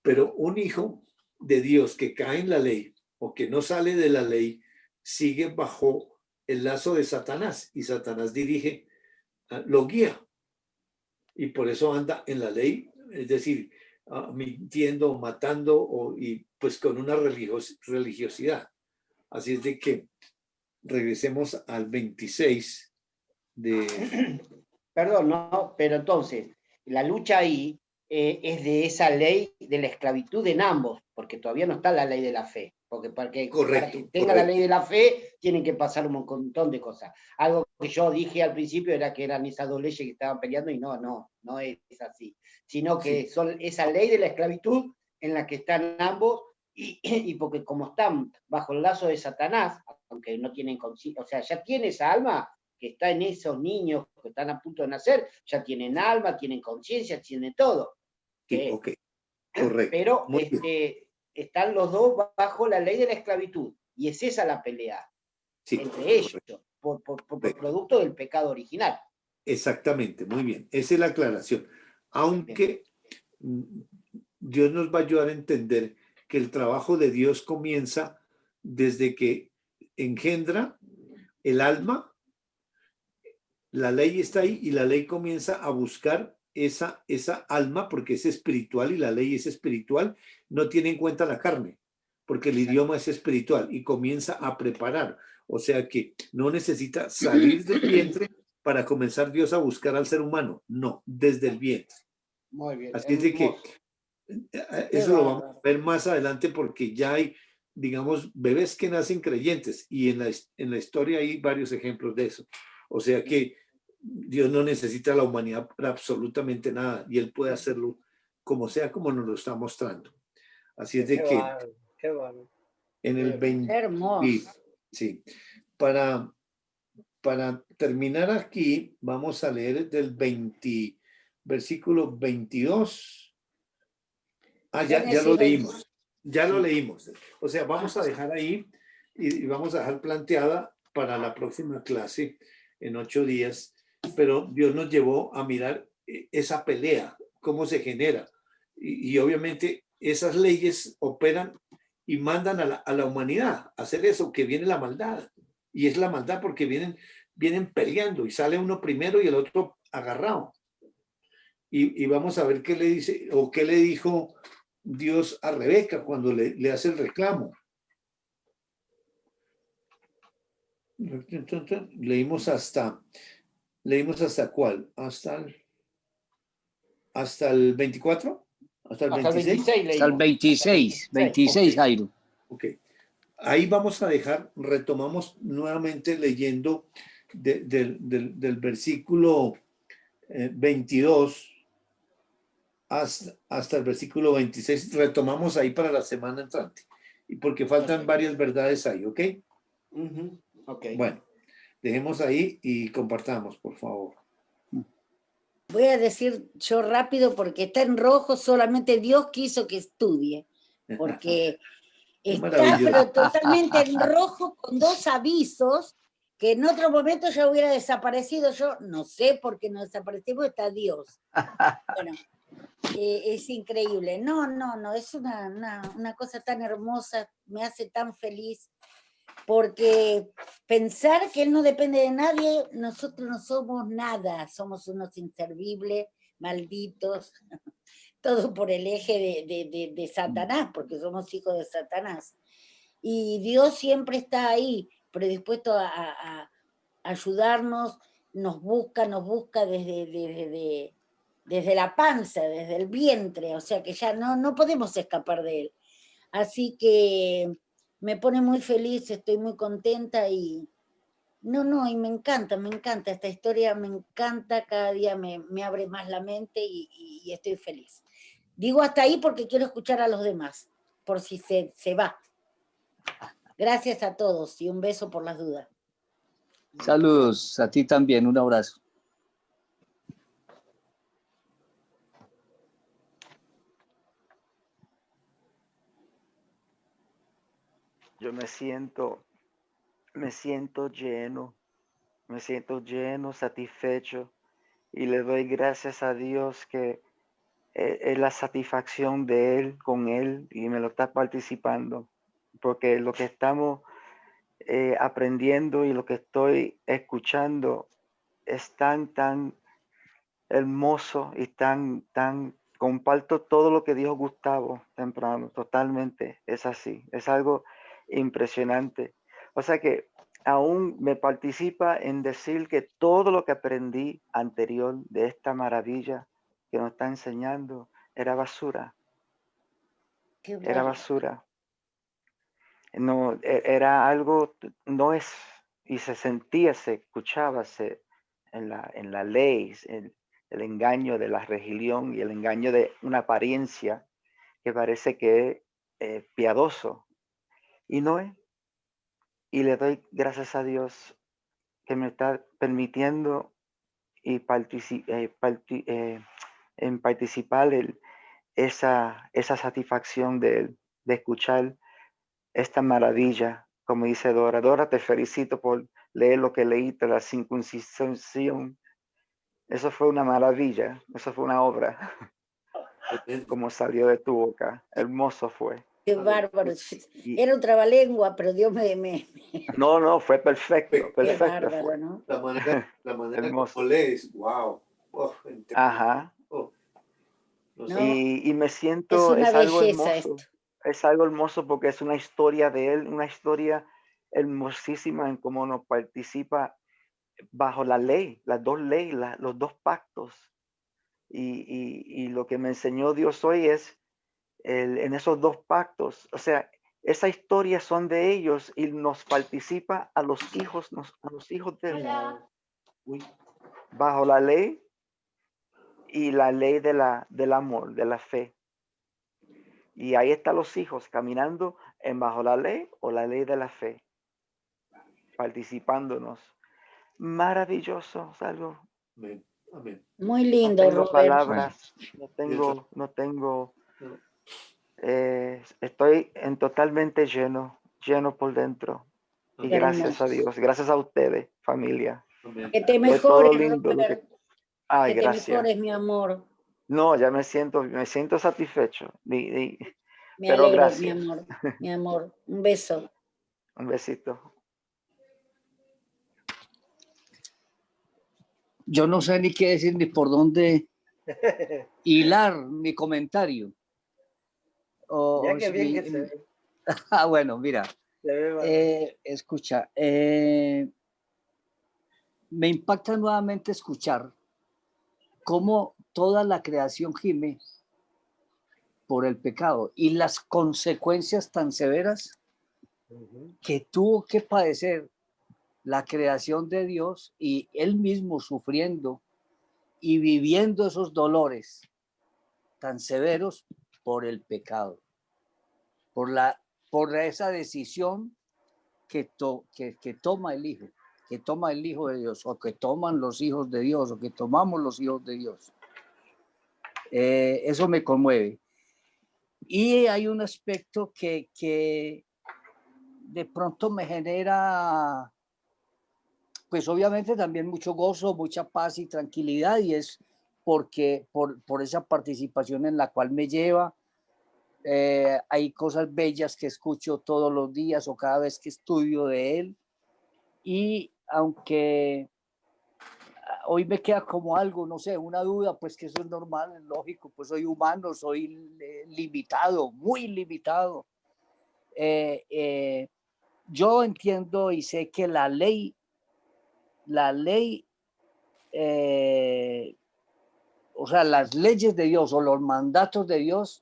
[SPEAKER 1] pero un hijo de Dios que cae en la ley o que no sale de la ley, sigue bajo el lazo de Satanás, y Satanás dirige, lo guía, y por eso anda en la ley, es decir, mintiendo, matando, y pues con una religiosidad. Así es de que regresemos al 26 de...
[SPEAKER 2] Perdón, no, pero entonces, la lucha ahí es de esa ley de la esclavitud en ambos, porque todavía no está la ley de la fe, porque para que tenga la ley de la fe, tienen que pasar un montón de cosas. Algo que yo dije al principio era que eran esas dos leyes que estaban peleando, y no es así, sino que son esa ley de la esclavitud en la que están ambos, y porque como están bajo el lazo de Satanás, aunque no tienen conciencia, o sea, ya tiene esa alma que está en esos niños que están a punto de nacer, ya tienen alma, tienen conciencia, tienen todo.
[SPEAKER 1] Sí, ok, correcto.
[SPEAKER 2] Pero están los dos bajo la ley de la esclavitud, y es esa la pelea entre ellos, por producto del pecado original.
[SPEAKER 1] Exactamente, muy bien, esa es la aclaración. Aunque Dios nos va a ayudar a entender que el trabajo de Dios comienza desde que engendra el alma. La ley está ahí, y la ley comienza a buscar esa alma, porque es espiritual, y la ley es espiritual, no tiene en cuenta la carne, porque el idioma es espiritual, y comienza a preparar. O sea que no necesita salir del vientre para comenzar Dios a buscar al ser humano, no, desde el vientre.
[SPEAKER 2] Muy bien.
[SPEAKER 1] Así es de que eso lo vamos a ver más adelante, porque ya hay, digamos, bebés que nacen creyentes, y en la historia hay varios ejemplos de eso. O sea que Dios no necesita a la humanidad para absolutamente nada, y Él puede hacerlo como sea, como nos lo está mostrando. Así es de que
[SPEAKER 3] qué bueno.
[SPEAKER 1] en el 20, sí, para terminar aquí, vamos a leer del versículo 22. Ya lo leímos. Ya lo leímos. O sea, vamos a dejar ahí y vamos a dejar planteada para la próxima clase en 8 días, pero Dios nos llevó a mirar esa pelea, cómo se genera. Y obviamente esas leyes operan y mandan a la humanidad a hacer eso, que viene la maldad. Y es la maldad porque vienen peleando y sale uno primero y el otro agarrado. Y vamos a ver qué le dice o qué le dijo Dios a Rebeca cuando le hace el reclamo. Leímos hasta cuál, hasta el 24, hasta el
[SPEAKER 2] Hasta el
[SPEAKER 1] 26.
[SPEAKER 2] 26
[SPEAKER 6] Hasta el
[SPEAKER 2] leímos.
[SPEAKER 6] 26, 26, Jairo.
[SPEAKER 1] Ok. Ahí vamos a dejar, retomamos nuevamente leyendo del versículo 22 hasta el versículo 26. Retomamos ahí para la semana entrante. Y porque faltan varias verdades ahí, ¿ok?
[SPEAKER 2] Ok.
[SPEAKER 1] Bueno, dejemos ahí y compartamos, por favor.
[SPEAKER 5] Voy a decir yo rápido porque está en rojo, solamente Dios quiso que estudie, porque está
[SPEAKER 1] maravilloso.
[SPEAKER 5] pero totalmente en rojo con 2 avisos que en otro momento ya hubiera desaparecido. Yo no sé por qué no desapareció, porque está Dios. Bueno, es increíble. No, es una cosa tan hermosa, me hace tan feliz, porque pensar que Él no depende de nadie, nosotros no somos nada, somos unos inservibles, malditos, todo por el eje de Satanás, porque somos hijos de Satanás. Y Dios siempre está ahí, predispuesto a ayudarnos, nos busca desde la panza, desde el vientre, o sea que ya no podemos escapar de Él. Así que me pone muy feliz, estoy muy contenta y y me encanta esta historia, me encanta, cada día me abre más la mente y estoy feliz. Digo hasta ahí porque quiero escuchar a los demás, por si se va. Gracias a todos y un beso por las dudas.
[SPEAKER 6] Saludos, a ti también, un abrazo.
[SPEAKER 4] Yo me siento lleno, satisfecho, y le doy gracias a Dios que es la satisfacción de Él con Él y me lo está participando, porque lo que estamos aprendiendo y lo que estoy escuchando es tan hermoso y tan comparto todo lo que dijo Gustavo temprano, totalmente, es así, es algo impresionante. O sea que aún me participa en decir que todo lo que aprendí anterior de esta maravilla que nos está enseñando era basura.
[SPEAKER 5] Qué
[SPEAKER 4] Era
[SPEAKER 5] bárbaro.
[SPEAKER 4] basura. No, era algo, no es, y se sentía, se escuchaba en la ley, el engaño de la religión y el engaño de una apariencia que parece que es piadoso, y no es. Y le doy gracias a Dios que me está permitiendo y en participar esa satisfacción de escuchar esta maravilla, como dice Dora. Dora, te felicito por leer lo que leíste, la circuncisión. Eso fue una maravilla, eso fue una obra, como salió de tu boca. Hermoso fue.
[SPEAKER 5] Qué bárbaro. Era un trabalengua, pero Dios me...
[SPEAKER 4] No, fue perfecto,
[SPEAKER 5] Qué
[SPEAKER 4] perfecto
[SPEAKER 5] bárbaro,
[SPEAKER 4] fue.
[SPEAKER 5] ¿no?
[SPEAKER 1] La manera
[SPEAKER 4] Hermoso.
[SPEAKER 1] como lees, wow. Oh,
[SPEAKER 4] Ajá.
[SPEAKER 1] No sé.
[SPEAKER 5] No,
[SPEAKER 4] Y me
[SPEAKER 5] es
[SPEAKER 4] siento,
[SPEAKER 5] una
[SPEAKER 4] es algo
[SPEAKER 5] belleza
[SPEAKER 4] hermoso.
[SPEAKER 5] esto.
[SPEAKER 4] Es algo hermoso porque es una historia de él, una historia hermosísima en cómo nos participa bajo la ley, las dos leyes, los dos pactos. Y lo que me enseñó Dios hoy es en esos dos pactos, o sea, esa historia son de ellos y nos participa a los hijos de él. Bajo la ley y la ley del amor, de la fe. Y ahí están los hijos caminando bajo la ley o la ley de la fe, participándonos. Maravilloso, es algo.
[SPEAKER 1] Amén. Amén.
[SPEAKER 5] Muy
[SPEAKER 4] No
[SPEAKER 5] lindo,
[SPEAKER 4] tengo
[SPEAKER 5] Robert.
[SPEAKER 4] palabras, no tengo, estoy totalmente lleno lleno por dentro. Y
[SPEAKER 1] Amén.
[SPEAKER 4] gracias a Dios, gracias a ustedes, familia.
[SPEAKER 1] Amén.
[SPEAKER 5] Que te
[SPEAKER 4] Fue todo
[SPEAKER 5] mejores,
[SPEAKER 4] lindo lo que...
[SPEAKER 5] Robert.
[SPEAKER 4] Ay,
[SPEAKER 5] Que te
[SPEAKER 4] gracias.
[SPEAKER 5] mejores, mi amor.
[SPEAKER 4] No, ya me siento satisfecho.
[SPEAKER 5] Me
[SPEAKER 4] Pero
[SPEAKER 5] alegro,
[SPEAKER 4] gracias.
[SPEAKER 5] mi amor. Mi amor. Un beso.
[SPEAKER 4] Un besito.
[SPEAKER 6] Yo no sé ni qué decir ni por dónde hilar mi comentario.
[SPEAKER 3] Ya que bien que se ve.
[SPEAKER 6] Bueno, mira,
[SPEAKER 3] Se ve bárbaro.
[SPEAKER 6] escucha, me impacta nuevamente escuchar cómo toda la creación gime por el pecado y las consecuencias tan severas que tuvo que padecer la creación de Dios y él mismo sufriendo y viviendo esos dolores tan severos por el pecado, por esa decisión que toma el Hijo, que toma el Hijo de Dios, o que toman los hijos de Dios, o que tomamos los hijos de Dios. Eso me conmueve. Y hay un aspecto que de pronto me genera, pues obviamente también mucho gozo, mucha paz y tranquilidad, y es porque por esa participación en la cual me lleva. Hay cosas bellas que escucho todos los días o cada vez que estudio de él, y aunque hoy me queda como algo, no sé, una duda, pues que eso es normal, es lógico, pues soy humano, soy limitado, muy limitado. Yo entiendo y sé que la ley, o sea, las leyes de Dios o los mandatos de Dios,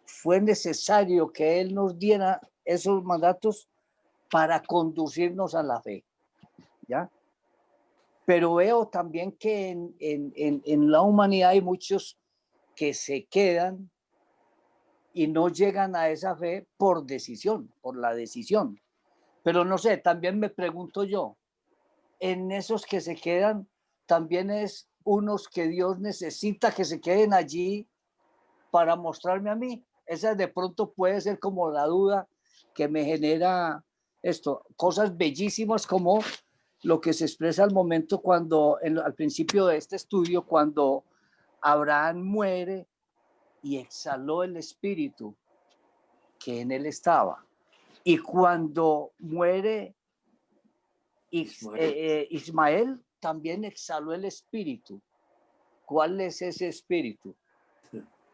[SPEAKER 6] fue necesario que Él nos diera esos mandatos para conducirnos a la fe, ¿ya? Pero veo también que en la humanidad hay muchos que se quedan y no llegan a esa fe por decisión, por la decisión. Pero no sé, también me pregunto yo, en esos que se quedan, también es unos que Dios necesita que se queden allí para mostrarme a mí. Esa de pronto puede ser como la duda que me genera esto. Cosas bellísimas como lo que se expresa al momento cuando, al principio de este estudio, cuando Abraham muere y exhaló el espíritu que en él estaba. Y cuando muere Ismael, también exhaló el espíritu. ¿Cuál es ese espíritu?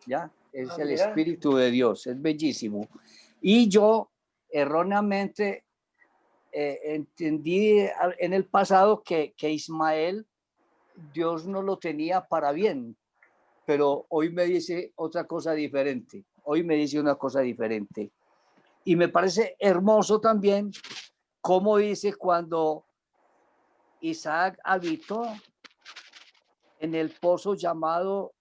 [SPEAKER 6] ¿Ya? Es el Espíritu de Dios, es bellísimo. Y yo erróneamente entendí en el pasado que Ismael, Dios no lo tenía para bien, pero hoy me dice otra cosa diferente. Hoy me dice una cosa diferente. Y me parece hermoso también cómo dice cuando Isaac habitó en el pozo llamado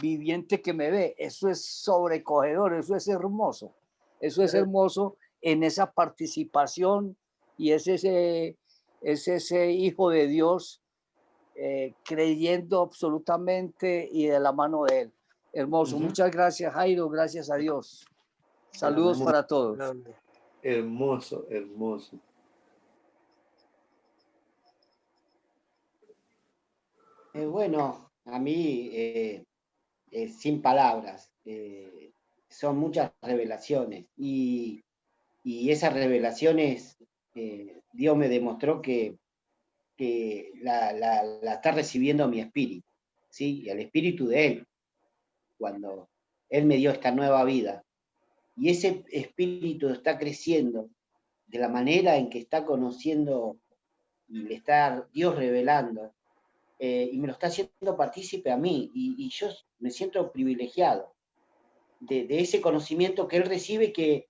[SPEAKER 6] viviente que me ve. Eso es sobrecogedor, eso es hermoso. Eso es hermoso en esa participación, y es ese hijo de Dios creyendo absolutamente y de la mano de él. Hermoso. Muchas gracias, Jairo. Gracias a Dios. Saludos para todos.
[SPEAKER 1] Hermoso, hermoso.
[SPEAKER 2] Bueno, a mí, sin palabras, son muchas revelaciones, y esas revelaciones Dios me demostró que la está recibiendo mi espíritu, ¿sí? El espíritu de Él, cuando Él me dio esta nueva vida. Y ese espíritu está creciendo de la manera en que está conociendo y le está Dios revelando, y me lo está haciendo partícipe a mí, y yo me siento privilegiado de ese conocimiento que Él recibe, que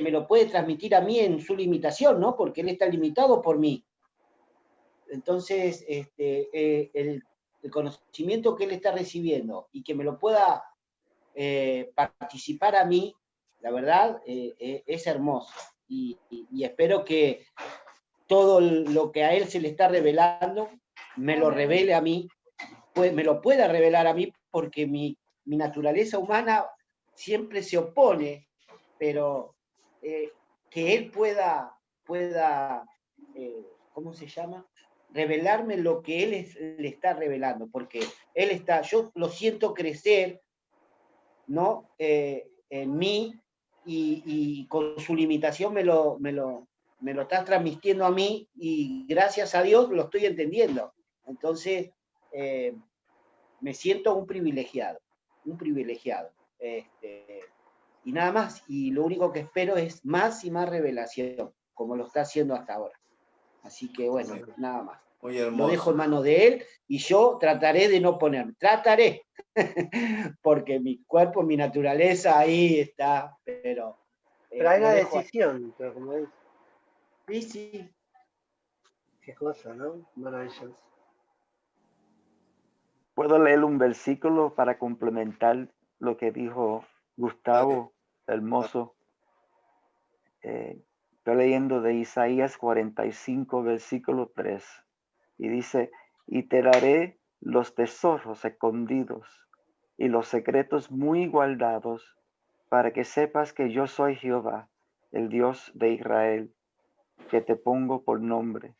[SPEAKER 2] me lo puede transmitir a mí en su limitación, ¿no? Porque Él está limitado por mí. Entonces, el conocimiento que Él está recibiendo y que me lo pueda participar a mí, la verdad, es hermoso. Y espero que todo lo que a Él se le está revelando, me lo revele a mí, me lo pueda revelar a mí, porque mi naturaleza humana siempre se opone pero que Él pueda ¿cómo se llama? Revelarme lo que Él le está revelando, porque Él está, yo lo siento crecer, ¿no? En mí, y con su limitación me lo está transmitiendo a mí, y gracias a Dios lo estoy entendiendo. Entonces, me siento un privilegiado. Y nada más, y lo único que espero es más y más revelación, como lo está haciendo hasta ahora. Así que bueno, nada más.
[SPEAKER 1] Muy
[SPEAKER 2] Lo
[SPEAKER 1] hermoso.
[SPEAKER 2] dejo en manos de Él, y yo trataré de no ponerme. Trataré, porque mi cuerpo, mi naturaleza ahí está, pero...
[SPEAKER 3] Pero hay
[SPEAKER 2] lo
[SPEAKER 3] una
[SPEAKER 2] dejo ahí.
[SPEAKER 3] decisión, pero como es,
[SPEAKER 2] Sí, sí.
[SPEAKER 3] qué cosa, ¿no? Maravilloso.
[SPEAKER 4] ¿Puedo leer un versículo para complementar lo que dijo Gustavo, hermoso? Estoy leyendo de Isaías 45, versículo 3, y dice, y te daré los tesoros escondidos y los secretos muy guardados, para que sepas que yo soy Jehová, el Dios de Israel, que te pongo por nombre.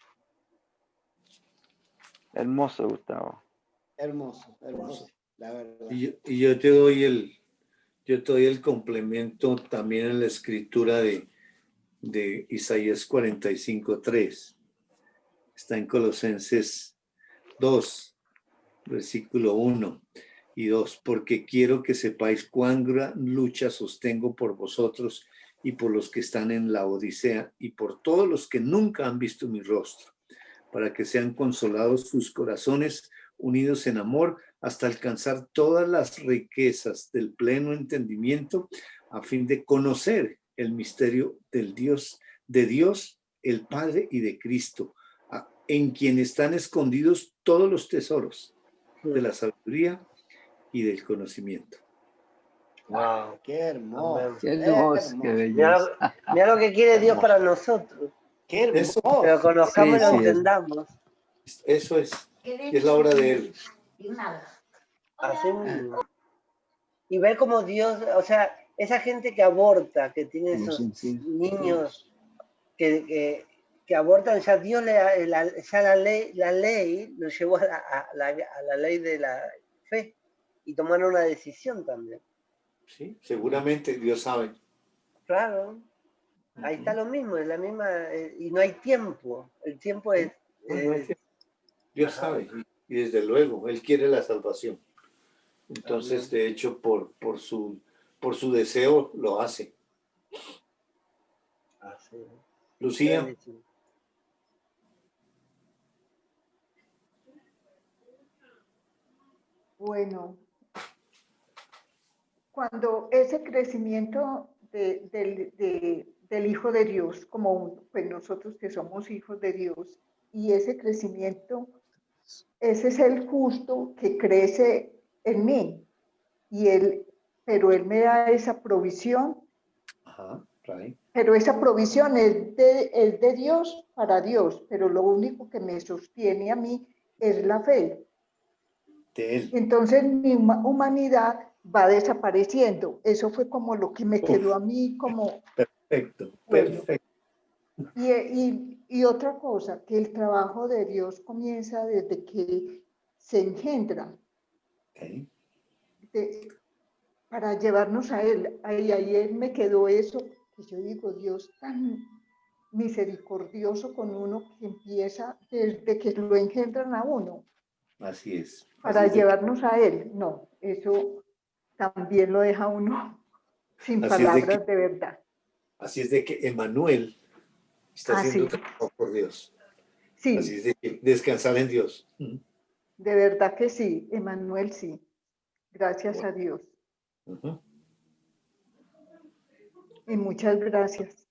[SPEAKER 4] Hermoso, Gustavo.
[SPEAKER 2] Hermoso, la verdad.
[SPEAKER 1] Y yo te doy el complemento también en la escritura de Isaías 45:3. Está en Colosenses 2, versículo 1 y 2. Porque quiero que sepáis cuán gran lucha sostengo por vosotros y por los que están en la Odisea y por todos los que nunca han visto mi rostro, para que sean consolados sus corazones, unidos en amor, hasta alcanzar todas las riquezas del pleno entendimiento, a fin de conocer el misterio de Dios, el Padre, y de Cristo, en quien están escondidos todos los tesoros de la sabiduría y del conocimiento.
[SPEAKER 3] Wow.
[SPEAKER 2] Qué hermoso.
[SPEAKER 3] Amén.
[SPEAKER 6] Qué hermoso, qué belleza.
[SPEAKER 3] Mira lo que quiere Dios para nosotros.
[SPEAKER 2] Qué hermoso.
[SPEAKER 3] Pero conozcamos y lo
[SPEAKER 6] Sí,
[SPEAKER 3] entendamos.
[SPEAKER 1] Eso es. Es la obra de Él.
[SPEAKER 3] Así mismo. Y ver cómo Dios, o sea, esa gente que aborta, que tiene esos niños que abortan, ya Dios ya la ley lo llevó a la ley de la fe, y tomaron una decisión también.
[SPEAKER 1] Sí, seguramente Dios sabe.
[SPEAKER 3] Claro, ahí está lo mismo, es la misma, y no hay tiempo. El tiempo es...
[SPEAKER 1] No hay tiempo. Dios sabe, y desde luego, Él quiere la salvación. Entonces, de hecho, por su deseo lo hace.
[SPEAKER 3] Así.
[SPEAKER 1] Lucía.
[SPEAKER 7] Bueno, cuando ese crecimiento del Hijo de Dios, como pues nosotros que somos hijos de Dios, y ese crecimiento, ese es el justo que crece en mí, pero Él me da esa provisión.
[SPEAKER 1] Ajá, right.
[SPEAKER 7] Pero esa provisión es de Dios para Dios, pero lo único que me sostiene a mí es la fe.
[SPEAKER 1] De Él.
[SPEAKER 7] Entonces mi humanidad va desapareciendo. Eso fue como lo que me quedó a mí como...
[SPEAKER 1] Perfecto,
[SPEAKER 7] bueno.
[SPEAKER 1] perfecto.
[SPEAKER 7] Y otra cosa, que el trabajo de Dios comienza desde que se engendra.
[SPEAKER 1] Okay.
[SPEAKER 7] Para llevarnos a Él. Ahí me quedó eso, que yo digo, Dios tan misericordioso con uno, que empieza desde que lo engendran a uno.
[SPEAKER 1] Así es.
[SPEAKER 7] Para
[SPEAKER 1] Así
[SPEAKER 7] llevarnos a Él. No, eso también lo deja uno sin
[SPEAKER 1] así
[SPEAKER 7] palabras de verdad.
[SPEAKER 1] Así es de que Emmanuel está siendo tratado por Dios.
[SPEAKER 7] Sí.
[SPEAKER 1] Así es de que descansar en Dios.
[SPEAKER 7] De verdad que sí, Emmanuel, sí. Gracias a Dios. Y muchas gracias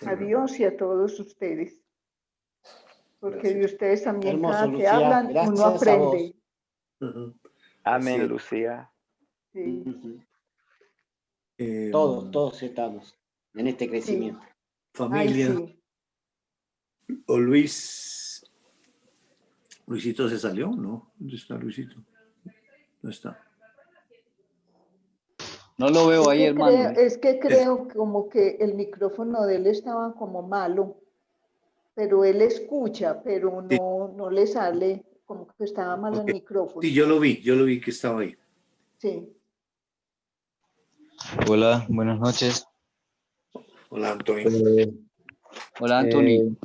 [SPEAKER 7] a Dios y a todos ustedes. Porque de ustedes también,
[SPEAKER 2] hermoso,
[SPEAKER 7] cada que
[SPEAKER 2] Lucía,
[SPEAKER 7] hablan,
[SPEAKER 2] gracias
[SPEAKER 7] uno aprende.
[SPEAKER 4] Amén, Lucía.
[SPEAKER 7] Sí.
[SPEAKER 2] Todos estamos en este crecimiento.
[SPEAKER 7] Sí.
[SPEAKER 1] Familia.
[SPEAKER 7] Ay, sí.
[SPEAKER 1] O Luisito se salió, ¿no? ¿Dónde está Luisito? No está.
[SPEAKER 6] No lo veo ahí, hermano.
[SPEAKER 7] Es que creo como que el micrófono de él estaba como malo, pero él escucha, pero
[SPEAKER 1] Sí,
[SPEAKER 7] no le sale, como que estaba mal el
[SPEAKER 1] ok.
[SPEAKER 7] micrófono.
[SPEAKER 1] Sí, yo lo vi que estaba ahí.
[SPEAKER 7] Sí.
[SPEAKER 8] Hola, buenas noches.
[SPEAKER 1] Hola, Antonio.
[SPEAKER 6] Hola, Anthony.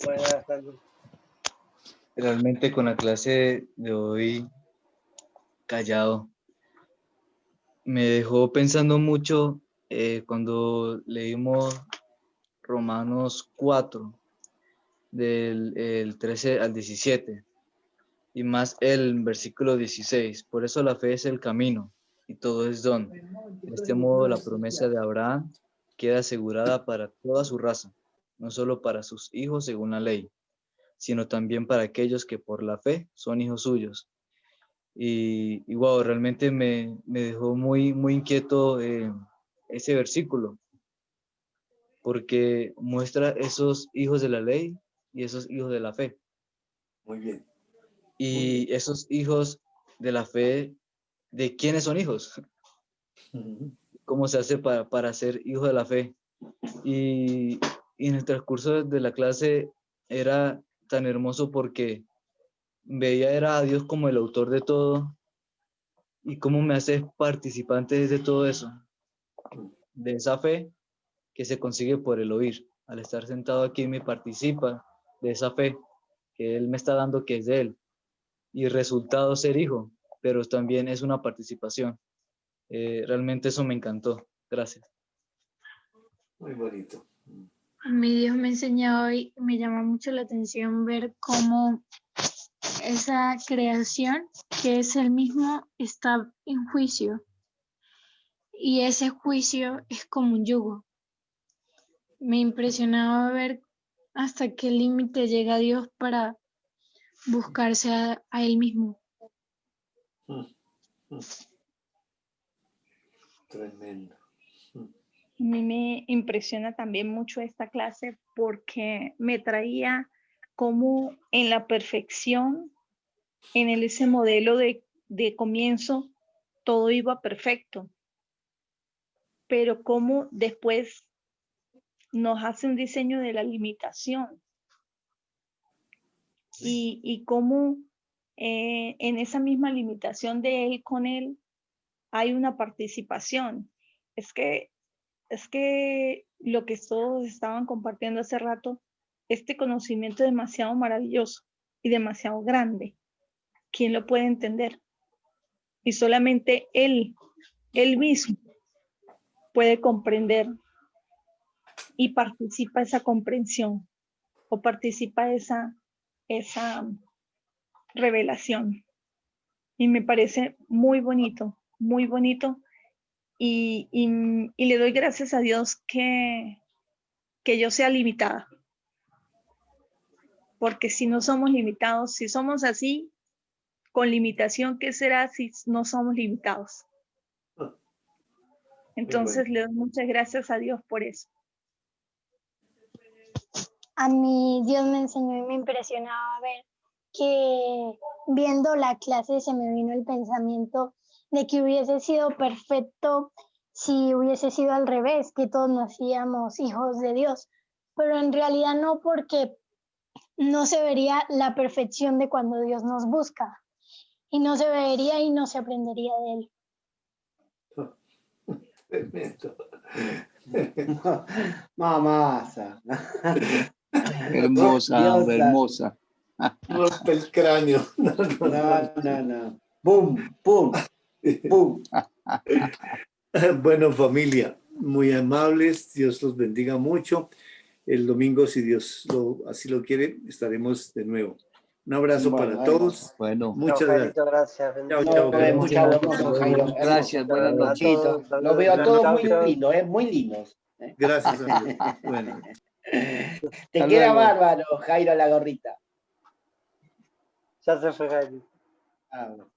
[SPEAKER 3] Buenas tardes.
[SPEAKER 8] Realmente con la clase de hoy callado. Me dejó pensando mucho cuando leímos Romanos 4, del el 13 al 17, y más el versículo 16. Por eso la fe es el camino y todo es don. De este modo la promesa de Abraham queda asegurada para toda su raza, no solo para sus hijos según la ley, sino también para aquellos que por la fe son hijos suyos. Y wow, realmente me dejó muy inquieto ese versículo, porque muestra esos hijos de la ley y esos hijos de la fe.
[SPEAKER 1] Muy bien.
[SPEAKER 8] Y esos hijos de la fe, ¿de quiénes son hijos?
[SPEAKER 1] Ujú.
[SPEAKER 8] ¿Cómo se hace para ser hijo de la fe? Y en el transcurso de la clase era tan hermoso porque veía era a Dios como el autor de todo y cómo me hace participante de todo eso, de esa fe que se consigue por el oír. Al estar sentado aquí me participa de esa fe que Él me está dando, que es de Él. Y el resultado ser hijo, pero también es una participación. Realmente eso me encantó. Gracias.
[SPEAKER 1] Muy bonito.
[SPEAKER 9] Mi Dios me enseñó y me llama mucho la atención ver cómo esa creación, que es el mismo, está en juicio. Y ese juicio es como un yugo. Me impresionaba ver hasta qué límite llega Dios para buscarse a Él mismo.
[SPEAKER 1] Tremendo.
[SPEAKER 10] A mí me impresiona también mucho esta clase porque me traía como en la perfección, ese modelo de comienzo, todo iba perfecto, pero cómo después nos hace un diseño de la limitación y cómo en esa misma limitación de él con él hay una participación. Es que lo que todos estaban compartiendo hace rato, este conocimiento demasiado maravilloso y demasiado grande, ¿quién lo puede entender? Y solamente él mismo puede comprender y participa esa comprensión o participa esa revelación. Y me parece muy bonito, muy bonito. Y le doy gracias a Dios que yo sea limitada. Porque si no somos limitados, si somos así, con limitación, ¿qué será si no somos limitados? Entonces le doy muchas gracias a Dios por eso.
[SPEAKER 9] A mí Dios me enseñó y me impresionaba ver que viendo la clase se me vino el pensamiento de que hubiese sido perfecto si hubiese sido al revés, que todos nacíamos hijos de Dios, pero en realidad no, porque no se vería la perfección de cuando Dios nos busca y no se vería y no se aprendería de Él.
[SPEAKER 1] Tremendo.
[SPEAKER 2] Mamasa.
[SPEAKER 6] Hermosa,
[SPEAKER 2] Diosa.
[SPEAKER 6] hermosa.
[SPEAKER 1] Rompe el cráneo.
[SPEAKER 2] No. Pum, pum, pum.
[SPEAKER 1] Bueno, familia, muy amables. Dios los bendiga mucho. El domingo, si Dios así lo quiere, estaremos de nuevo. Un abrazo para todos.
[SPEAKER 6] Bueno,
[SPEAKER 3] Chao,
[SPEAKER 1] Muchas gracias.
[SPEAKER 3] Jairito, gracias.
[SPEAKER 1] Chao,
[SPEAKER 3] bendiciones.
[SPEAKER 1] chao.
[SPEAKER 2] Nos vemos, chao,
[SPEAKER 1] Muchas
[SPEAKER 2] hermoso, Jairo. Hermoso.
[SPEAKER 6] gracias, buenas
[SPEAKER 3] A
[SPEAKER 6] noches.
[SPEAKER 3] todos,
[SPEAKER 2] Los
[SPEAKER 3] saludos.
[SPEAKER 2] veo a todos
[SPEAKER 3] Chao,
[SPEAKER 2] muy
[SPEAKER 3] chao.
[SPEAKER 2] lindos, muy lindos.
[SPEAKER 1] gracias a Dios. Bueno.
[SPEAKER 2] Te
[SPEAKER 6] Hasta
[SPEAKER 2] queda
[SPEAKER 6] luego.
[SPEAKER 2] bárbaro, Jairo, la gorrita.
[SPEAKER 3] Ya se fue, Jairito.
[SPEAKER 2] Ah, bueno.